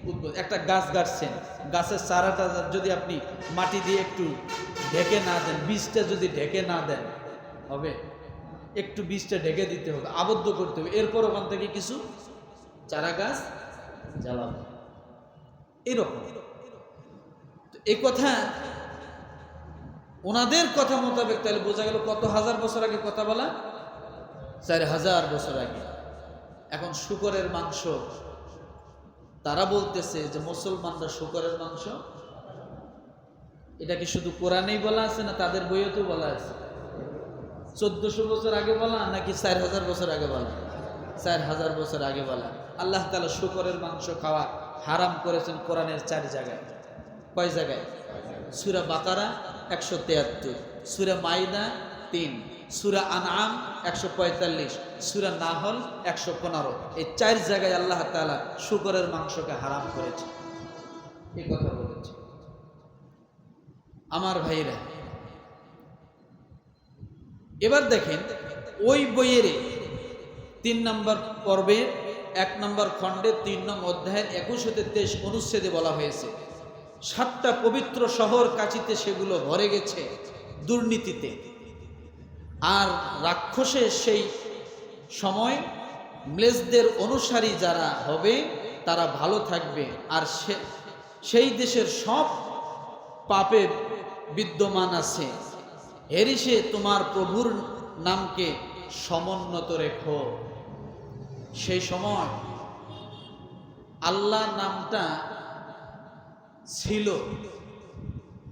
উদ্ভূত। একটা গাছ গাছছেন, গাছের চারাটা যদি আপনি মাটি দিয়ে একটু ঢেকে না দেন, বীজটা যদি ঢেকে না দেন, হবে? একটু বীজটা ঢেকে দিতে হবে, আবদ্ধ করতে হবে, এরপর ওখান থেকে কিছু চারা গাছ জ্বালাবে। এরকম এই কথা ওনাদের কথা মোতাবেক তাহলে বোঝা গেল কত হাজার বছর আগে কথা বলা? ৪,০০০ বছর আগে। এখন শূকরের মাংস, তারা বলতেছে যে মুসলমানরা শূকরের মাংস, এটা কি শুধু কোরআনেই বলা আছে না তাদের বইয়েতেও বলা আছে? ১৪০০ বছর আগে বলা নাকি ৪,০০০ বছর আগে বলা? ৪,০০০ বছর আগে বলা। আল্লাহ তাআলা শূকরের মাংস খাওয়া হারাম করেছেন কোরআনের ৪ জায়গায়। কয় জায়গায়? সূরা বাকারা ১৭৩, সূরা মাইদা ৩, সূরা আনআম ১৪৫, সূরা নাহল ১১৫। এই ৪ জায়গায় আল্লাহ তাআলা শূকরের মাংসকে হারাম করেছে, এই কথা বলেছে। আমার ভাইরা, এবার দেখেন ওই বইয়ের ৩ নম্বর পর্বের ১ নম্বর খণ্ডের ৩ নং অধ্যায়ের ২১ হতে ২৩ অনুচ্ছেদে বলা হয়েছে ৭টা পবিত্র শহর কাচিতে সেগুলো ভরে গেছে দুর্নীতিতে। আর রাক্ষসের সেই সময় ম্লেচ্ছদের অনুসারী যারা হবে তারা ভালো থাকবে, আর সেই দেশের সব পাপে বিদ্যমান আছে। হেরিসে তোমার প্রভুর নামকে সমুন্নত রেখো। সেই সময় আল্লাহ নামটা ছিল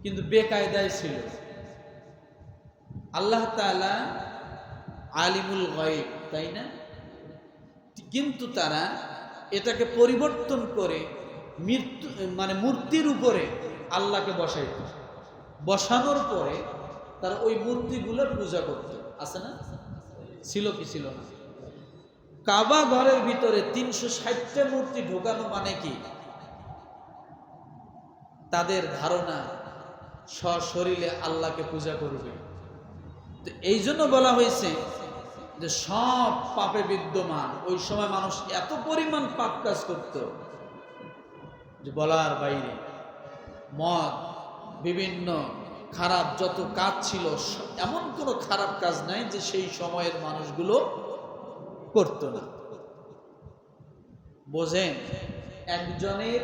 কিন্তু বেকায়দায় ছিল। আল্লাহ তাআলা আলিমুল গায়ব, তাই না? কিন্তু তারা এটাকে পরিবর্তন করে মূর্তির উপরে আল্লাহকে বসাইত। বসানোর পরে তারা ওই মূর্তিগুলোর পূজা করত। আছে না? ছিল কি ছিল না? কাবা ঘরের ভিতরে ৩৬০টা মূর্তি ঢোকানো মানে কি? তাদের ধারণা সশরীরে আল্লাহকে পূজা করবে। তো এই জন্য বলা হয়েছে যে সব পাপে বিদ্যমান। ওই সময় মানুষ এত পরিমাণ পাপ কাজ করত যে বলার বাইরে। মদ, বিভিন্ন খারাপ যত কাজ ছিল, এমন কোনো খারাপ কাজ নাই যে সেই সময়ের মানুষগুলো করত না। বোঝেন, একজনের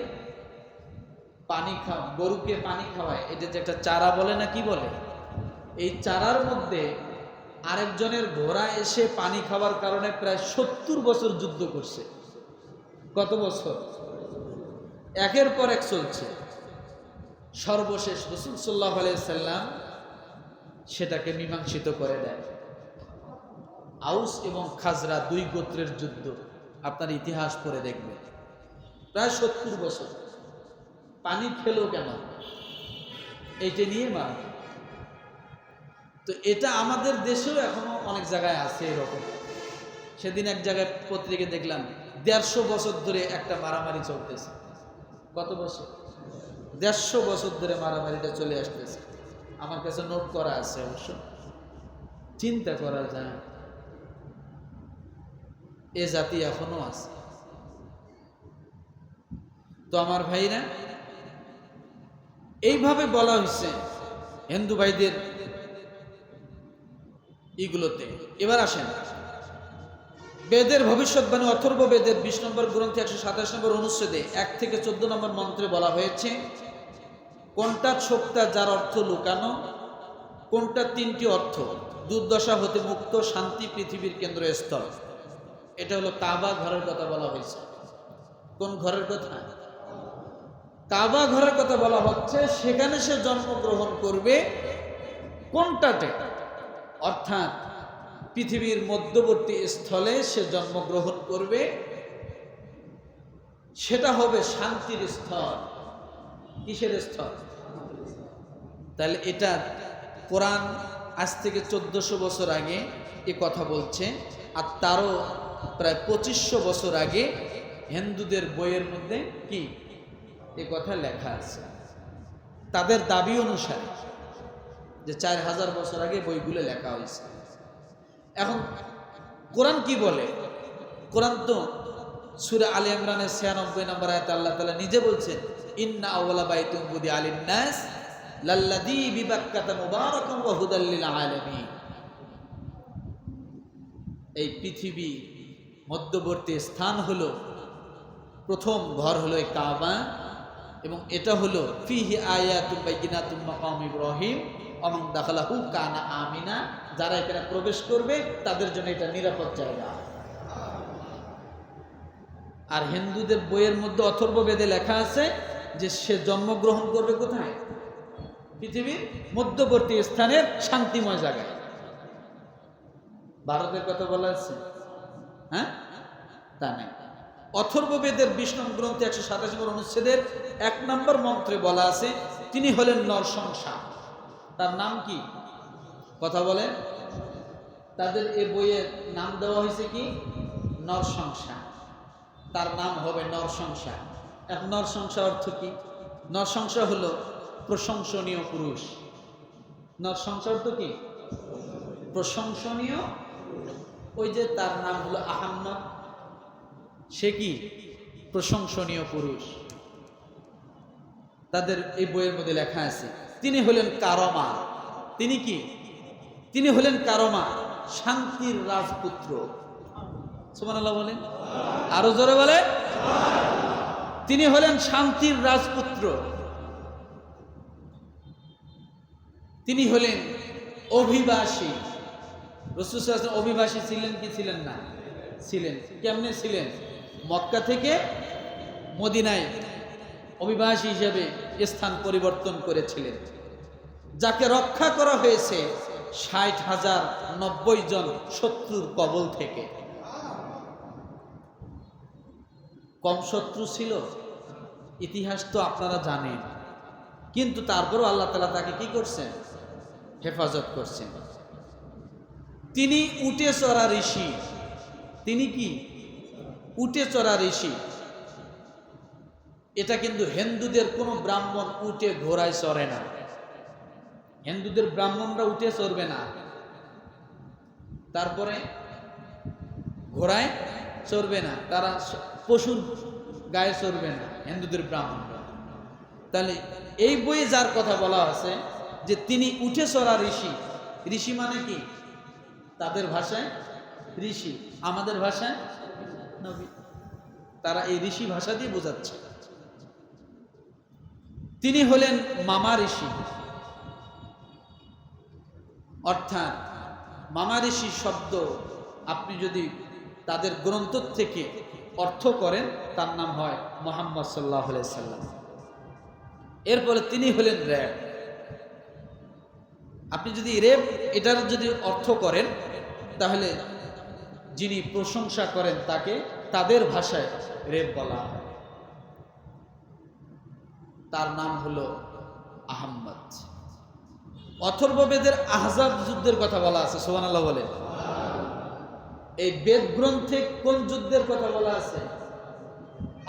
পানি গরুকে পানি খাওয়ায়, এটা যে একটা চারা বলে না, কি বলে? এই চারার মধ্যে আরেকজনের ঘোড়া এসে পানি খাওয়ার কারণে প্রায় ৭০ বছর যুদ্ধ করছে। কত বছর? একের পর এক চলছে। সর্বশেষ রাসূল সাল্লাল্লাহু আলাইহি সাল্লাম সেটাকে মীমাংসিত করে দেয়। আউস এবং খাজরা দুই গোত্রের যুদ্ধ, আপনার ইতিহাস পড়ে দেখবেন, প্রায় 70 বছর। পানি খেলো কেন? এইটা নিয়ে মারা। তো এটা আমাদের দেশেও এখনো অনেক জায়গায় আছে এরকম। সেদিন এক জায়গায় পত্রিকা দেখলাম 150 বছর ধরে একটা মারামারি চলতেছে। কত বছর? 150 বছর ধরে মারামারিটা চলে আসতেছে। আমার কাছে নোট করা আছে, অবশ্য চিন্তা করা যায় এ জাতি এখনো আছে। তো আমার ভাইরা, এইভাবে বলা হয়েছে হিন্দু ভাইদের এগুলোতে। এবার আসেন বেদের ভবিষ্যৎবাণী, অথর্ব বেদের 20 নম্বর গ্রন্থে 127 নম্বর অনুচ্ছেদে 1 থেকে 14 নম্বর মন্ত্রে বলা হয়েছে, কোনটা ছোকতা যার অর্থ লুকানো, কোনটা 3টি অর্থ, দুর্দশা হতে মুক্ত, শান্তি, পৃথিবীর কেন্দ্রস্থল। এটা হলো কাবা ঘরের কথা বলা হয়েছে। কোন ঘরের কথা? কাবা ঘরের কথা বলা হচ্ছে। সেখানে সে জন্মগ্রহণ করবে কোনটাতে? অর্থাৎ পৃথিবীর মধ্যবর্তী স্থলে সে জন্মগ্রহণ করবে, সেটা হবে শান্তির স্থল। কিসের স্থল? তাহলে এটা কোরআন আজ থেকে 1400 বছর আগে এ কথা বলছে, আর তারও প্রায় 2500 বছর আগে হিন্দুদের বইয়ের মধ্যে কি এ কথা লেখা আছে। তাদের দাবি অনুসারে যে 4000 বছর আগে বইগুলো লেখা হয়েছে। এখন কোরআন কি বলে? কোরআন তো সূরা আলে ইমরানের 96 নম্বর আয়াতে আল্লাহ তাআলা নিজে বলছেন, ইন্না আওয়ালা বাইতুম বুদিআ লিন-নাস লাল্লাযী বিবাক্কাতা মুবারাকান ওয়া হুদাল লিল আলামিন। এই পৃথিবী মধ্যবর্তী স্থান হলো, প্রথম ঘর হলো এই কাবা, এবং এটা হলো ফিহি আয়াতুম বাইয়িনাতুম মাকাম ইব্রাহিম ওয়া মান দাখালাহু কানা আমিনা। যারা এখানে প্রবেশ করবে তাদের জন্য এটা নিরাপদ জায়গা। আর হিন্দুদের বইয়ের মধ্যে অথর্ব বেদে লেখা আছে যে সে জন্মগ্রহণ করবে কোথায়? পৃথিবীর মধ্যবর্তী স্থানের শান্তিময় জায়গায়। ভারতের কথা বলা আছে? হ্যাঁ, তা নেই। অথর্ব বেদের 20 নম্বর গ্রন্থে 127 নম্বর অনুচ্ছেদের 1 নম্বর মন্ত্রে বলা আছে, তিনি হলেন নরসংসা। তার নাম কি? কথা বলেন। তাদের এই বইয়ের নাম দেওয়া হয়েছে কি? নরসংসা। তার নাম হবে নরসংসা। এক নরসংসা অর্থ কি? নরসংসা হলো প্রশংসনীয় পুরুষ। নরসংসা অর্থ কি? প্রশংসনীয়। ওই যে তার নাম হলো আহাম্মদ, সে কি? প্রশংসনীয় পুরুষ। তাদের এই বইয়ের মধ্যে লেখা আছে তিনি হলেন কারমা। তিনি কি? তিনি হলেন কারমা, শান্তির রাজপুত্র। সুবহানাল্লাহ বলেন, আরো জোরে বলেন। তিনি হলেন শান্তির রাজপুত্র। তিনি হলেন অভিবাসী। রাসূল সাল্লাল্লাহু আলাইহি ওয়াসাল্লাম অভিবাসী ছিলেন কি ছিলেন না? ছিলেন। কেমনে ছিলেন? মক্কা থেকে মদিনায় অভিবাসী হিসেবে স্থান পরিবর্তন করেছিলেন। যাকে রক্ষা করা হয়েছে 60,090 জন শত্রুর কবল থেকে। কম শত্রু ছিল? ইতিহাস তো আপনারা জানেন, কিন্তু তারপরও আল্লাহ তাআলা তাকে কি করছেন? হেফাজত করছেন। তিনি উটে চড়া ঋষি। তিনি কি? উটে চড়া ঋষি। এটা কিন্তু হিন্দুদের কোনো ব্রাহ্মণ উটে ঘোড়ায় চড়ে না। হিন্দুদের ব্রাহ্মণরা উটে চড়বে না, তারপরে ঘোড়ায় চড়বে না, তারা পশুর গায়ে চড়বে না হিন্দুদের ব্রাহ্মণরা। তাহলে এই বইয়ে যার কথা বলা আছে যে তিনি উঠে চড়া ঋষি। ঋষি মানে কি? তাদের ভাষায় ঋষি, আমাদের ভাষায় নবী। তারা এই ঋষি ভাষা দিয়ে বোঝাচ্ছে। তিনি হলেন মামা ঋষি। অর্থাৎ মামা ঋষি শব্দ আপনি যদি তাদের গ্রন্থ থেকে অর্থ করেন, তার নাম হয় মুহাম্মদ সাল্লাল্লাহু আলাইহি সাল্লাম। এরপরে তিনি হলেন র্যাব। আপনি যদি রেব এটার যদি অর্থ করেন, তাহলে যিনি প্রশংসা করেন তাকে তাদের ভাষায় রেব বলা হয়। তার নাম হলো আহম্মদ। অথর্ববেদের আহজাব যুদ্ধের কথা বলা আছে, সুবহানাল্লাহ বলেন। এই বেদ গ্রন্থে কোন যুদ্ধের কথা বলা আছে?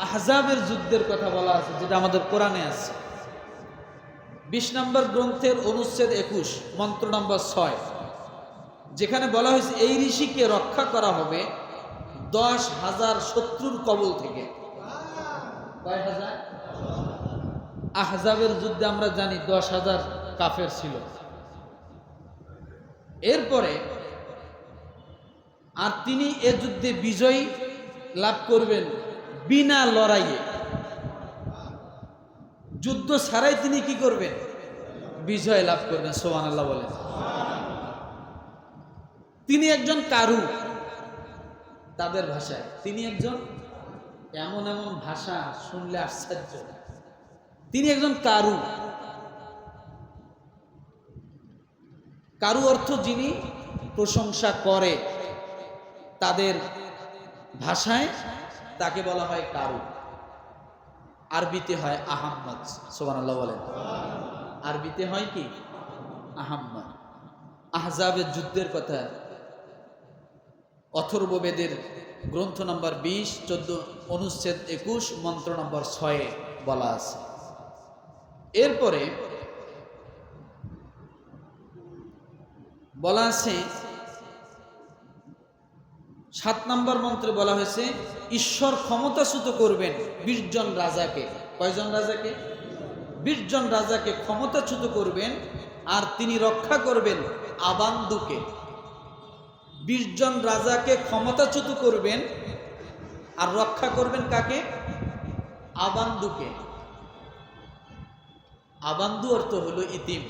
আহজাবের যুদ্ধের কথা বলা আছে, যেটা আমাদের কোরআনে আছে। 20 নম্বর গ্রন্থের অনুচ্ছেদ 21 মন্ত্র নম্বর 6, যেখানে বলা হয়েছে এই ঋষিকে রক্ষা করা হবে 10,000 শত্রুর কবল থেকে। কয় হাজার? আহজাবের যুদ্ধে আমরা জানি 10,000 কাফের ছিল। এরপরে আর তিনি এ যুদ্ধে বিজয় লাভ করবেন বিনা লড়াইয়ে। যুদ্ধ ছাড়াই তিনি কি করবেন? বিজয় লাভ করবেন। সুবহানাল্লাহ বলেন। তিনি একজন কারু, তাদের ভাষায় তিনি একজন, এমন এমন ভাষা শুনলে আশ্চর্য। তিনি একজন কারু। কারু অর্থ যিনি প্রশংসা করে, তাদের ভাষায় তাকে বলা হয় কারু। আরবিতে হয় আহম্মদ। সুবহানাল্লাহ বলেন। আরবিতে হয় কি? আহম্মদ। আহজাবের যুদ্ধের কথা অথর্ববেদের গ্রন্থ নম্বর 20, 14 অনুচ্ছেদ 21 মন্ত্র নম্বর 6 বলা আছে। এরপরে বলা আছে 7 নম্বর মন্ত্রে বলা হয়েছে ঈশ্বর ক্ষমতাচ্যুত করবেন 20 জন রাজাকে। কয়জন রাজাকে? 20 জন রাজাকে ক্ষমতাচ্যুত করবেন, আর তিনি রক্ষা করবেন আবান্দুকে। 20 জন রাজাকে ক্ষমতাচ্যুত করবেন আর রক্ষা করবেন কাকে? আবান্দুকে। আবান্দু অর্থ হলো ইতিম।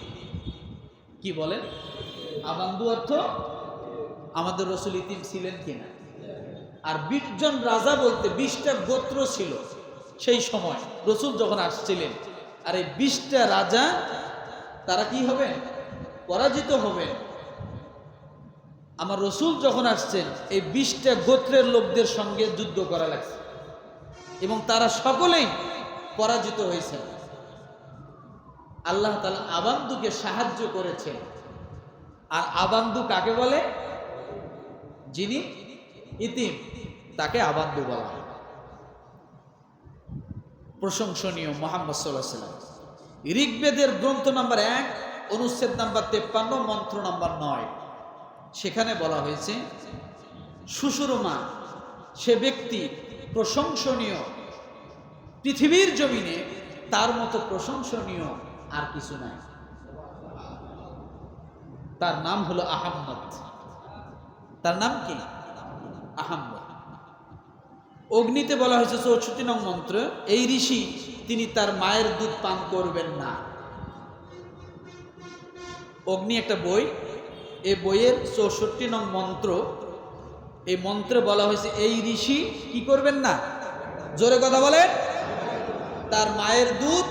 কি বলেন? আবান্দু অর্থ আমাদের রাসূল ইতিম ছিলেন কিনা। আর 20 জন রাজা বলতে 20টা গোত্র ছিল সেই সময় রাসূল যখন আসছিলেন। আর এই 20টা রাজা তারা কি হবে? পরাজিত হবে। আমার রাসূল যখন আসছেন এই 20টা গোত্রের লোকদের সঙ্গে যুদ্ধ করা লাগছে এবং তারা সকলেই পরাজিত হয়েছে। আল্লাহ তাআলা আবান্দুকে সাহায্য করেছেন। আর আবান্দু কাকে বলে? যিনি ইতিম, তাকে আবান্দু বলা হয়। প্রশংসনীয় মুহাম্মদ সাল্লাল্লাহু আলাইহি ওয়াসাল্লাম। ঋগ্বেদের গ্রন্থ নম্বর 1 অনুচ্ছেদ নম্বর 53 মন্ত্র নম্বর 9, সেখানে বলা হয়েছে সুশুরমা সে ব্যক্তি প্রশংসনীয়, পৃথিবীর জমিনে তার মতো প্রশংসনীয় আর কিছু নাই। তার নাম হলো আহম্মদ। তার নাম কি? আহম্মদ। অগ্নিতে বলা হয়েছে 64 নং মন্ত্র, এই ঋষি তিনি তার মায়ের দুধ পান করবেন না। অগ্নি একটা বই, এই বইয়ের 64 নং মন্ত্র, এই মন্ত্রে বলা হয়েছে এই ঋষি কি করবেন না? জোরে কথা বলেন। তার মায়ের দুধ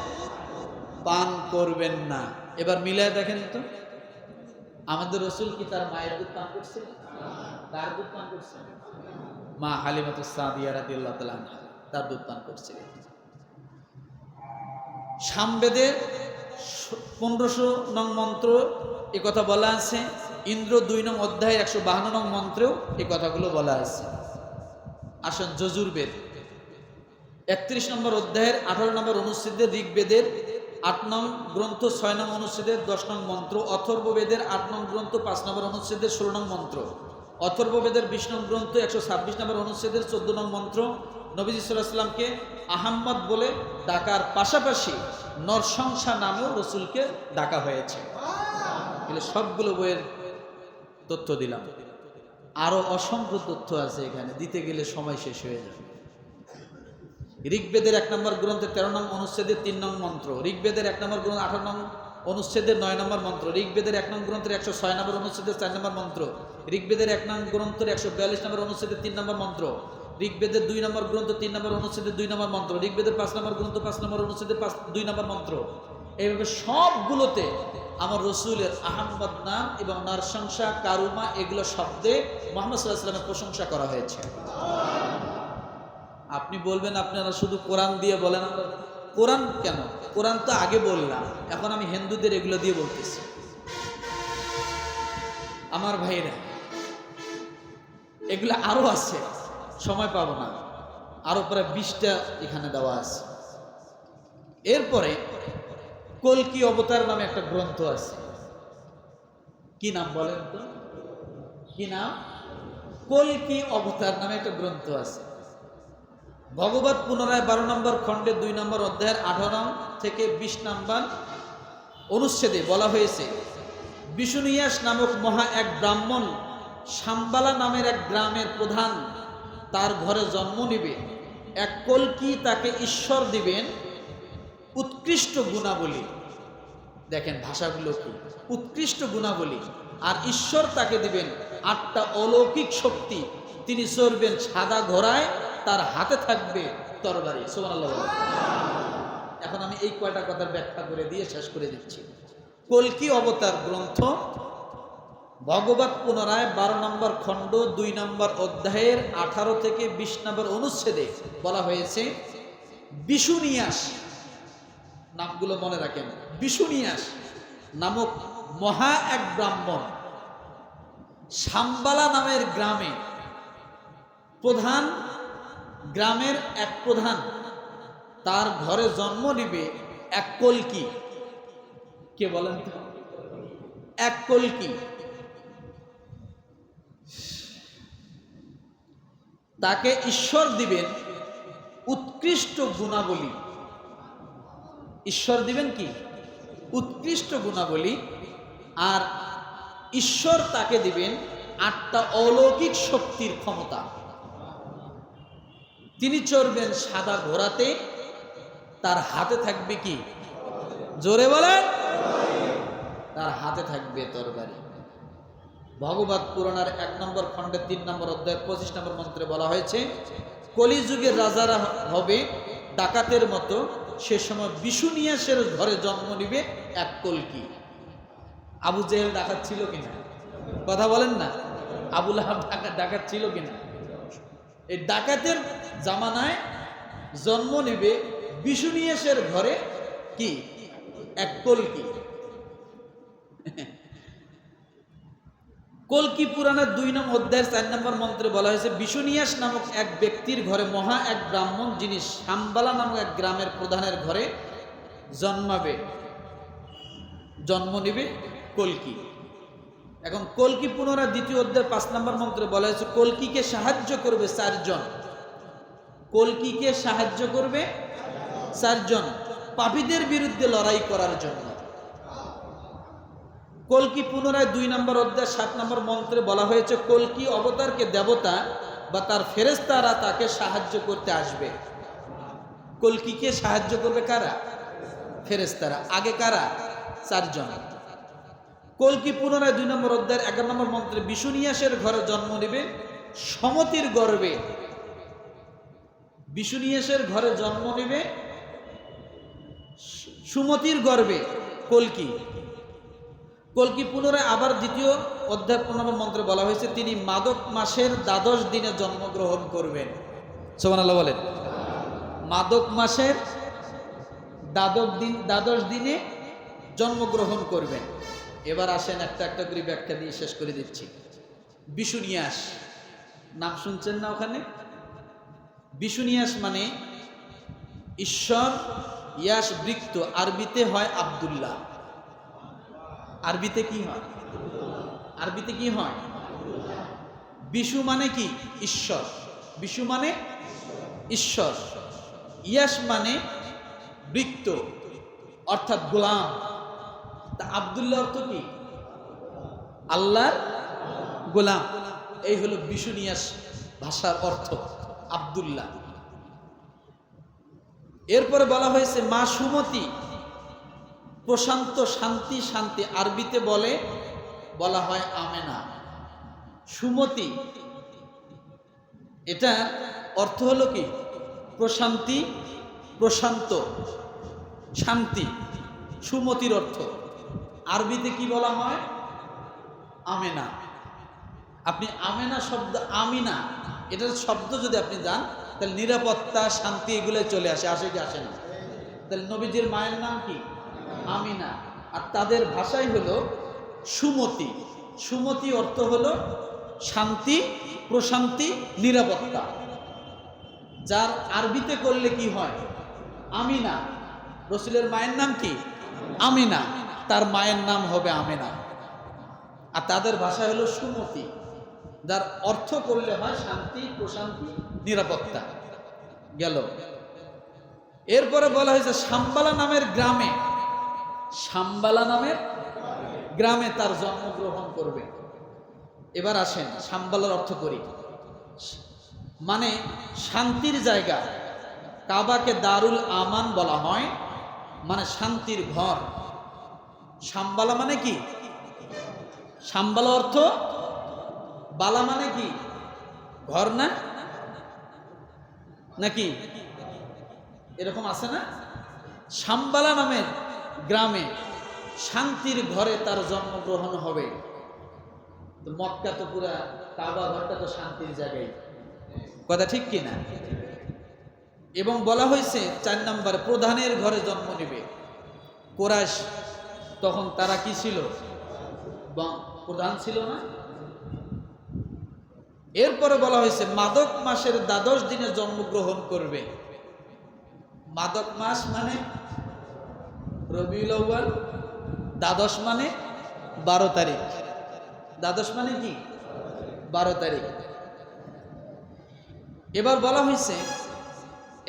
পান করবেন না। এবার মিলায় দেখেন তো, আমাদের রাসূল কি তার মায়ের দুধ পান করছেন? কার দুধ পান করছেন? মা হালিমাতুস সাদিয়া রাদিয়াল্লাহু তাআলা আনহা, তার দুধ পান করছিলেন। সামবেদের 1500 নং মন্ত্র এ কথা বলা আছে। ইন্দ্র 2 নং অধ্যায় 152 নং মন্ত্রেও এই কথাগুলো বলা আছে। আসেন যজুর্বেদ 31 নম্বর অধ্যায়ের 18 নম্বর অনুচ্ছেদের ঋগ্বেদের 8 নং গ্রন্থ 6 নং অনুচ্ছেদের 10 নং মন্ত্র, অথর্ববেদের 8 নং গ্রন্থ 5 নম্বর অনুচ্ছেদের 16 নং মন্ত্র, অথর্ববেদের 20 নং গ্রন্থ 126 নম্বর অনুচ্ছেদের 14 নং মন্ত্র। নবীজি সাল্লাল্লাহু আলাইহি ওয়াসাল্লামকে আহম্মদ বলে ডাকার পাশাপাশি নরসংসা নামেও রাসূলকে ডাকা হয়েছে। এগুলো সবগুলো বইয়ের তথ্য দিলাম। আরো অসংখ্য তথ্য আছে, এখানে দিতে গেলে সময় শেষ হয়ে যাবে। ঋগ্বেদের 1 নম্বর গ্রন্থের 13 নং অনুচ্ছেদের 3 নং মন্ত্র, ঋগ্বেদের 1 নম্বর গ্রন্থ 18 নং অনুচ্ছেদের 9 নম্বর মন্ত্র, ঋগ্বেদের 1 নং গ্রন্থের 106 নম্বর অনুচ্ছেদের 4 নম্বর মন্ত্র, ঋগ্বেদের 1 নং গ্রন্থের 142 নম্বর অনুচ্ছেদের 3 নম্বর মন্ত্র, ঋগ্বেদের 2 নম্বর গ্রন্থ 3 নম্বর অনুচ্ছেদে 2 নম্বর মন্ত্র, ঋগ্বেদের 5 নম্বর গ্রন্থ 5 নম্বর অনুচ্ছেদে 2 নম্বর মন্ত্র, এইভাবে সবগুলোতে আমার রসুলের আহম্মদ নাম এবং নরশংসা, কারুমা এগুলো শব্দে মুহাম্মদ সাল্লাল্লাহু আলাইহি ওয়াসাল্লামের প্রশংসা করা হয়েছে। আপনি বলবেন আপনারা শুধু কোরআন দিয়ে বলেন, কোরআন কেন? কোরআন তো আগে বললাম, এখন আমি হিন্দুদের এগুলো দিয়ে বলতেছি। আমার ভাইরা, এগুলো আরো আছে, সময় পাবো না, আরো প্রায় 20টা এখানে দেওয়া আছে। এরপরে কল্কি অবতার নামে একটা গ্রন্থ আছে। কি নাম বলেন তো? কি নাম? কল্কি অবতার নামে একটা গ্রন্থ আছে। ভগবত পুনরায় 12 নম্বর খণ্ডে 2 নম্বর অধ্যায়ের 18 থেকে 20 নম্বর অনুচ্ছেদে বলা হয়েছে, বিষ্ণুইয়াস নামক মহা এক ব্রাহ্মণ শাম্বালা নামের এক গ্রামের প্রধান তার ঘরে জন্ম নিবে। এক কল্কি তাকে ঈশ্বর দিবেন উৎকৃষ্ট গুণাবলী। দেখেন ভাষাগুলো কি উৎকৃষ্ট গুণাবলী। আর ঈশ্বর তাকে দিবেন 8টা অলৌকিক শক্তি। তিনি চড়বেন সাদা ঘোড়ায়, তার হাতে থাকবে তরবারি। সুবহানাল্লাহ। এখন আমি এই কয়টা কথার ব্যাখ্যা করে দিয়ে শেষ করে দিচ্ছি। কল্কি অবতার গ্রন্থ ভগবত পুনরায় 12 নম্বর খণ্ড 2 নম্বর অধ্যায়ের 18 থেকে 20 নম্বর অনুচ্ছেদে বলা হয়েছে, বিষ্ণুইয়াস, নামগুলো মনে রাখেন, বিষ্ণুইয়াস নামক মহা এক ব্রাহ্মণ শাম্বালা নামের গ্রামে প্রধান, গ্রামের এক প্রধান তার ঘরে জন্ম নিবে এক কল্কি। কে বলেন তো? এক কল্কি। তাকে ঈশ্বর দিবেন উৎকৃষ্ট গুণাবলী। ঈশ্বর দিবেন কি? উৎকৃষ্ট গুণাবলী। আর ঈশ্বর তাকে দিবেন 8টা অলৌকিক শক্তির ক্ষমতা। তিনি চড়বেন সাদা ঘোড়াতে, তার হাতে থাকবে কি? জোরে বলেন। তার হাতে থাকবে তরবারি। ভগবত পুরাণের 1 নম্বর খণ্ডের 3 নম্বর অধ্যায় 25 নম্বর মন্ত্রে বলা হয়েছে, কলিযুগের রাজারা হবে ডাকাতের মতো, সে সময় বিষ্ণুইয়াসের ঘরে জন্ম নিবে এক কল্কি। আবু জেহেল ডাকাত ছিল কিনা? কথা বলেন না। আবু লাহাব ডাকাত ছিল কিনা? এই ডাকাতের জামানায় জন্ম নিবে বিষ্ণুইয়াসের ঘরে কি? এক কল্কি। কল্কি পুরাণের 2 নম্বর অধ্যায়ের 4 নম্বর মন্ত্রে বলা হয়েছে, বিষ্ণুইয়াস নামক এক ব্যক্তির ঘরে মহা এক ব্রাহ্মণ, যিনি শাম্বালা নামক এক গ্রামের প্রধানের ঘরে জন্ম নিবে কল্কি। এখন কল্কি পুনরায় 2য় অধ্যায়ের 5 নম্বর মন্ত্রে বলা হয়েছে, কল্কিকে সাহায্য করবে 4 জন। কল্কিকে সাহায্য করবে 4 জন পাপীদের বিরুদ্ধে লড়াই করার জন্য। কল্কি পুনরায় 2 নম্বর অধ্যায় 7 নম্বর মন্ত্রে বলা হয়েছে, কল্কি অবতারকে দেবতা বা তার ফেরেশতারা তাকে সাহায্য করতে আসবে। কল্কিকে সাহায্য করবে কারা? ফেরেশতারা। আগে কারা? 4 জন। কল্কি পুনরায় 2 নম্বর অধ্যায়ের 11 নম্বর মন্ত্রে বিষ্ণুইয়াসের ঘরে জন্ম নেবে সমতির গর্ভে। বিষ্ণুইয়াসের ঘরে জন্ম নেবে সুমতির গর্ভে কল্কি। কল্কি পুনরায় আবার 2য় অধ্যায় 15 নম্বর মন্ত্রে বলা হয়েছে, তিনি মাদক মাসের 12 দিনে জন্মগ্রহণ করবেন। সুবহানাল্লাহ বলেন। মাদক মাসের 12 দিনে জন্মগ্রহণ করবেন। এবার আসেন একটা একটা করে ব্যাখ্যা দিয়ে শেষ করে দিচ্ছি। বিষ্ণুইয়াস নাম শুনছেন না? ওখানে বিষ্ণুইয়াস মানে ঈশ্বর, ইয়াস বৃক্ত, আরবিতে হয় আব্দুল্লাহ। আরবিতে কি হয়? আরবিতে কি হয়? বিষ্ণু মানে কি? ঈশ্বর। বিষ্ণু মানে ঈশ্বর। ইয়াস মানে বৃক্ত অর্থাৎ গোলাম। তা আব্দুল্লাহ অর্থ কি? আল্লাহর গোলাম। এই হলো বিষ্ণুইয়াস ভাষার অর্থ, আব্দুল্লাহ। এরপরে বলা হয়েছে মা সুমতি, প্রশান্ত, শান্তি, শান্তি। আরবিতে বলা হয় আমেনা। সুমতি এটা অর্থ হলো কি? প্রশান্তি, প্রশান্ত, শান্তি, সুমতির অর্থ। আরবিতে কি বলা হয়? আমেনা। আপনি আমেনা শব্দ, আমিনা এটার শব্দ যদি আপনি যান তাহলে নিরাপত্তা, শান্তি এগুলো চলে আসে। আসে কি আসে না? তাহলে নবীজির মায়ের নাম কি? আমিনা। আর তাদের ভাষাই হলো সুমতি। সুমতি অর্থ হলো শান্তি, প্রশান্তি, নিরাপত্তা। যার আরবিতে করলে কি হয়? আমিনা। রসুলের মায়ের নাম কি? আমিনা। তার মায়ের নাম হবে আমেনা। আর তাদের ভাষা হলো সুমতি, যার অর্থ করলে হয় শান্তি, প্রশান্তি, নিরাপত্তা। গেল। এরপরে বলা হয়েছে শাম্বালা নামের গ্রামে, শাম্বালা নামের গ্রামে তার জন্মগ্রহণ করবে। এবার আসেন শাম্বালার অর্থ করি। মানে শান্তির জায়গা। কাবাকে দারুল আমান বলা হয়, মানে শান্তির ঘর। শাম্বালা মানে কি? শাম্বালা অর্থ বালা মানে কি? ঘর না? নাকি এরকম আছে না? শাম্বালা নামের গ্রামে শান্তির ঘরে তার জন্মগ্রহণ হবে। তো মক্কা তো পুরা, কাবা ঘরটা তো শান্তির জায়গায়, কথা ঠিক কিনা? এবং বলা হয়েছে 4 নম্বরে প্রধানের ঘরে জন্ম নেবে। কুরাইশ তখন তারা কি ছিল? প্রধান ছিল না? এরপরে বলা হয়েছে মাদক মাসের 12 দিনে জন্মগ্রহণ করবে। মাদক মাস মানে রবিউল আউয়াল, 12 মানে 12 তারিখ। 12 মানে কি? 12 তারিখ। এবার বলা হয়েছে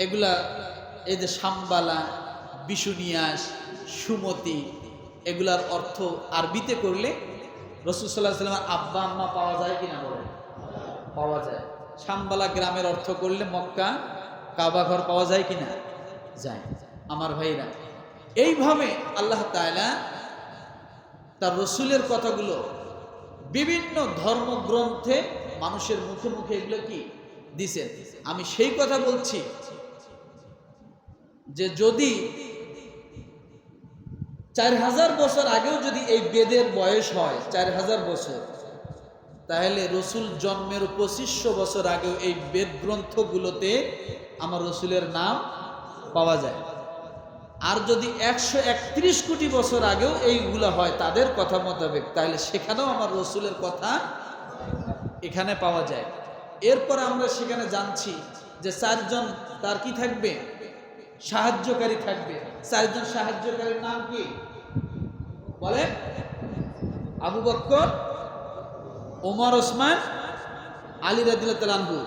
এগুলা, এই যে শাম্বালা, বিশুনিয়াস, সুমতি, এগুলার অর্থ আরবিতে করলে রাসূল সাল্লাল্লাহু আলাইহি ওয়াসাল্লামের আব্বা আম্মা পাওয়া যায় কিনা বলে? পাওয়া যায়। শাম্বালা গ্রামের অর্থ করলে মক্কা, কাবা ঘর পাওয়া যায় কিনা? যায়। আমার ভাইরা, এইভাবে আল্লাহ তাআলা তার রসুলের কথাগুলো বিভিন্ন ধর্মগ্রন্থে মানুষের মুখে মুখে এগুলো কি দিছেন। আমি সেই কথা বলছি যে যদি 4000 বছর আগেও যদি এই বেদের বয়স হয় 4000 বছর, তাহলে রসুল জন্মের 2500 বছর আগেও এই বেদ গ্রন্থগুলোতে আমার রসুলের নাম পাওয়া যায়। আর যদি 131 কোটি বছর আগেও এইগুলো হয় তাদের কথা মোতাবেক, তাহলে সেখানেও আমার রসুলের কথা এখানে পাওয়া যায়। এরপর আমরা সেখানে জানছি যে 4 জন তার কি থাকবে? সাহায্যকারী থাকবে। 4 জন সাহায্যকারীর নাম কি বলে? আবু বকর, ওমর, ওসমান, আলী রাদিয়াল্লাহু তাআলা আনহু।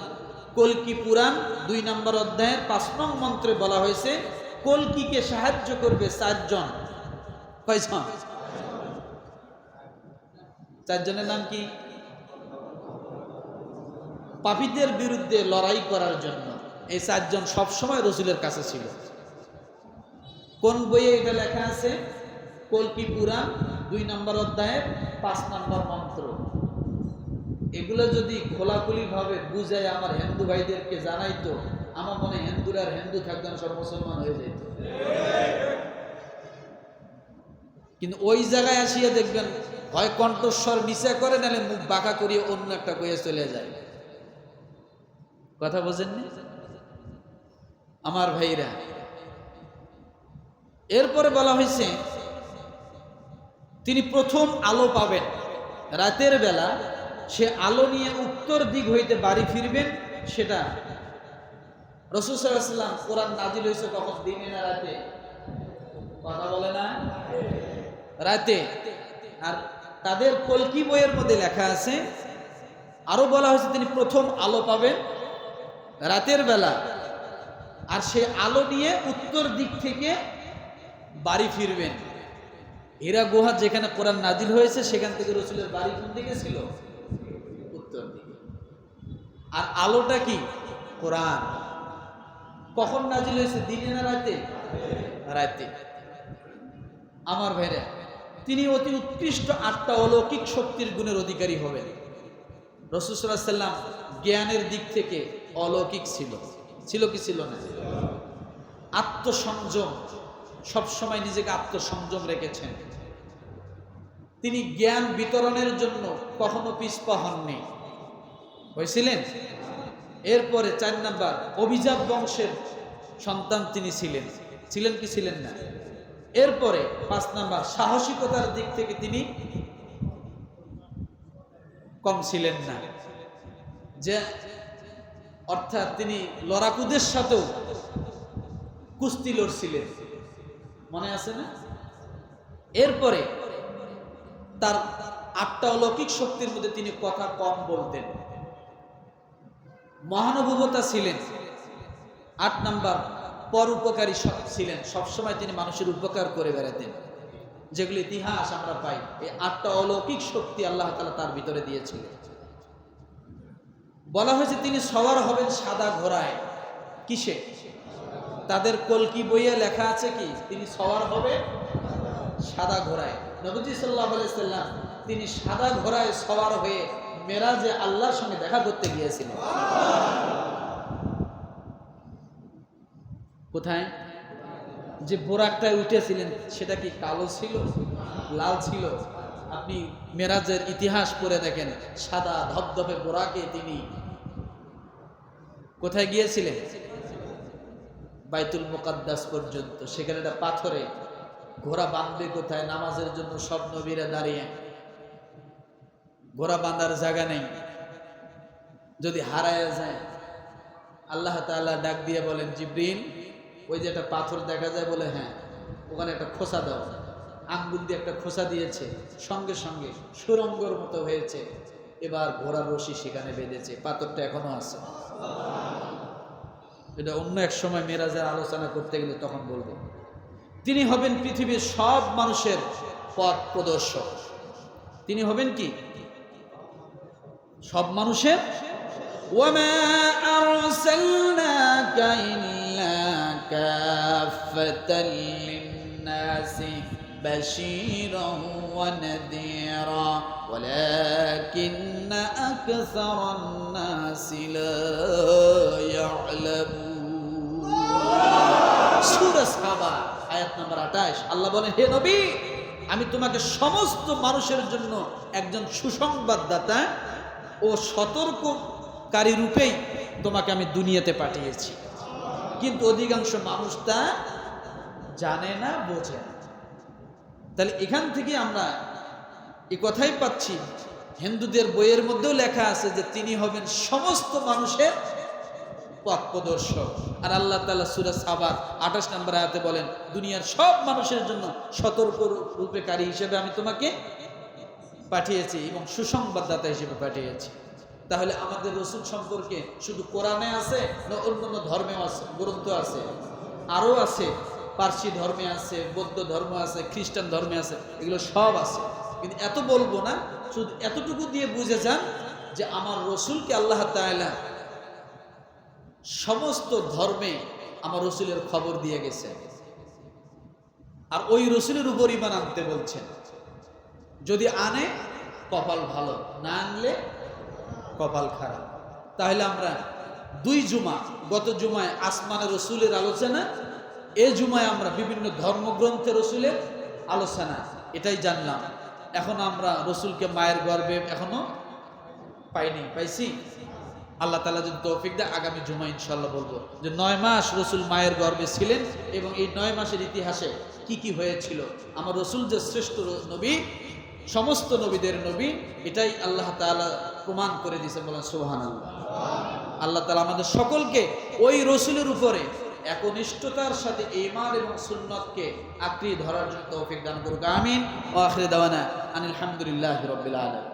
কলকি পুরাণ 2 নম্বর অধ্যায়ের 5 নং মন্ত্রে বলা হয়েছে কলকিকে সাহায্য করবে 4 জন। কয়জন? 4 জনের নাম কি? পাপীদের বিরুদ্ধে লড়াই করার জন্য এই 4 জন সবসময় রসুলের কাছে ছিল। কোন বইয়ে এটা লেখা আছে? কলকি পুরাণ 2 নম্বর অধ্যায়ের 5 নম্বর মন্ত্র। এগুলো যদি খোলাখুলি ভাবে বুঝায় আমার হিন্দু ভাইদেরকে জানাইতো, আমার মনে হিন্দুরা আর হিন্দু থাকতো না, সব মুসলমান হয়ে যেত। কিন্তু ওই জায়গায় আসিয়া দেখবেন হয় কণ্ঠস্বর নিচে করে, নাহলে মুখ বাঁকা করিয়ে অন্য একটা কইয়ে চলে যায়। কথা বোঝেননি আমার ভাইরা? এরপরে বলা হয়েছে তিনি প্রথম আলো পাবেন রাতের বেলা, সে আলো নিয়ে উত্তর দিক হইতে বাড়ি ফিরবেন। সেটা রাসূল সাল্লাল্লাহু আলাইহি ওয়াসাল্লাম, কোরআন নাজিল হয়েছে কখন? দিনে না রাতে? কথা বলে না? রাতে। আর তাদের কলকি বইয়ের মধ্যে লেখা আছে, আরো বলা হয়েছে তিনি প্রথম আলো পাবেন রাতের বেলা, আর সে আলো নিয়ে উত্তর দিক থেকে বাড়ি ফিরবেন। হীরা গুহা যেখানে কোরআন নাজিল হয়েছে সেখান থেকে রসুলের বাড়ি কোন দিকে ছিল? উত্তর দিকে। আর আলোটা কি? কোরআন। কখন নাজিল হয়েছে? দিনে না রাতে? রাতে। আমার ভাইরা, তিনি অতি উৎকৃষ্ট 8টা অলৌকিক শক্তির গুণের অধিকারী হবেন। রাসূল সাল্লাল্লাহু আলাইহি ওয়াসাল্লাম জ্ঞানের দিক থেকে অলৌকিক ছিল। ছিল কি ছিল না? আত্মসংযম, সবসময় নিজেকে আত্মসংযম রেখেছেন। তিনি জ্ঞান বিতরণের জন্য কখনো পিছপা হননি, হয়েছিলেন। এরপরে 4 নাম্বার, অভিজাত বংশের সন্তান তিনি ছিলেন। ছিলেন কি ছিলেন না? এরপরে 5 নাম্বার, সাহসিকতার দিক থেকে তিনি কম ছিলেন না, যে অর্থাৎ তিনি লড়াকুদের সাথেও কুস্তি লড়ছিলেন, মনে আছে না? এরপরে তার 8টা অলৌকিক শক্তির মধ্যে তিনি কথা কম বলতেন, মহানুভবতা ছিলেন। 8 নাম্বার, পরোপকারী ছিলেন, সবসময় তিনি মানুষের উপকার করে বেড়াতেন, যেগুলো ইতিহাস আমরা পাই। এই 8টা অলৌকিক শক্তি আল্লাহ তাআলা তার ভিতরে দিয়েছিলেন। বলা হয়েছে তিনি সওয়ার হবেন সাদা ঘোড়ায়। কিসে? তাদের কলকি বইয়ে লেখা আছে কি তিনি সওয়ার হবে সাদা ঘোড়ায়। নবীজি সাল্লাল্লাহু আলাইহি সাল্লাম তিনি সাদা ঘোড়ায় সওয়ার হয়ে মেরাজে আল্লাহর সঙ্গে দেখা করতে গিয়েছিলেন। কোথায়? যে বোরাকটায় উঠেছিলেন সেটা কি কালো ছিল, লাল ছিল? আপনি মেরাজের ইতিহাস পড়ে দেখেন, সাদা ধবধবে বোরাকে তিনি কোথায় গিয়েছিলেন? বাইতুল মুকাদ্দাস পর্যন্ত। সেখানে একটা পাথরে ঘোড়া বাঁধবে কোথায়? নামাজের জন্য সব নবীরা দাঁড়িয়ে, ঘোড়া বাঁধার জায়গা নেই, যদি হারায় যায় আল্লাহ তাআলা ডাক দিয়ে বলেন, জিবরিল ওই যে একটা পাথর দেখা যায়, বলে হ্যাঁ, ওখানে একটা খোসা দাও। আঙ্গুল দিয়ে একটা খোসা দিয়েছে, সঙ্গে সঙ্গে সুরঙ্গর মতো হয়েছে। এবার ঘোড়ার রশি সেখানে বেঁধেছে, পাথরটা এখনো আছে। এটা অন্য এক সময় মেরাজের আলোচনা করতে গেলে তখন বলবো। তিনি হবেন পৃথিবীর সব মানুষের পথ প্রদর্শক। তিনি হবেন কি সব মানুষের। ওয়ামা আরসালনাকা ইল্লা কাফাতাল লিন্নাসি বাশীরান ওয়া নাযীরা ওয়ালাকিন্না আকসারান নাসি লা ইয়ালামুন। সূরা সাবা আয়াত নম্বর 28। আল্লাহ বলেন, হে নবী, আমি তোমাকে সমস্ত মানুষের জন্য একজন সুসংবাদদাতা ও সতর্ককারী রূপেই তোমাকে আমি দুনিয়াতে পাঠিয়েছি। কিন্তু অধিকাংশ মানুষ তা জানে না, বোঝে না। তাহলে এখান থেকে আমরা এই কথাই পাচ্ছি, হিন্দুদের বইয়ের মধ্যেও লেখা আছে যে তিনি হবেন সমস্ত মানুষের পথ প্রদর্শক। আর আল্লাহ তাআলা সূরা সাবার 28 নম্বর আয়াতে বলেন, দুনিয়ার সব মানুষের জন্য সতর্ক রূপকারী হিসেবে আমি তোমাকে পাঠিয়েছি এবং সুসংবাদদাতা হিসেবে পাঠিয়েছি। তাহলে আমাদের রাসূল সম্পর্কে শুধু কোরআনে আছে না অন্যান্য ধর্মেও আছে? গ্রন্থ আছে, আরও আছে। পার্সি ধর্মে আছে, বৌদ্ধ ধর্ম আছে, খ্রিস্টান ধর্মে আছে, এগুলো সব আছে। কিন্তু এত বলবো না, শুধু এতটুকু দিয়ে বুঝে যান যে আমার রাসূলকে আল্লাহ তাআলা সমস্ত ধর্মে আমার রাসূলের খবর দিয়ে গেছে, আর ওই রাসূলের উপর ঈমান আনতে বলছেন। যদি আনে কপাল ভালো, না আনলে কপাল খারাপ। তাহলে আমরা 2 জুমা, গত জুমায় আসমানের রাসূলের আলোচনা, এই জুমায় আমরা বিভিন্ন ধর্মগ্রন্থের রাসূলের আলোচনা, এটাই জানলাম। এখন আমরা রাসূলকে মায়ের গর্ভে এখনো পাইনি, পাইছি। আল্লাহ তাআলা যদি তৌফিক দেয় আগামী জুমা ইনশাআল্লাহ বলবো যে 9 মাস রাসূল মায়ের গর্ভে ছিলেন এবং এই 9 মাসের ইতিহাসে কি কি হয়েছিল। আমার রাসূল যে শ্রেষ্ঠ নবী, সমস্ত নবীদের নবী, এটাই আল্লাহ তাআলা প্রমাণ করে দিয়েছে। বলেন সুবহানাল্লাহ। আল্লাহ তাআলা আমাদের সকলকে ওই রাসূলের উপরে একনিষ্ঠতার সাথে ঈমান এবং সুন্নাতকে আঁকড়ে ধরার জন্য তৌফিক দান করুক। আমিন। ওয়া আখিরু দাওয়ানা আনিল হামদুলিল্লাহি রাব্বিল আলামিন।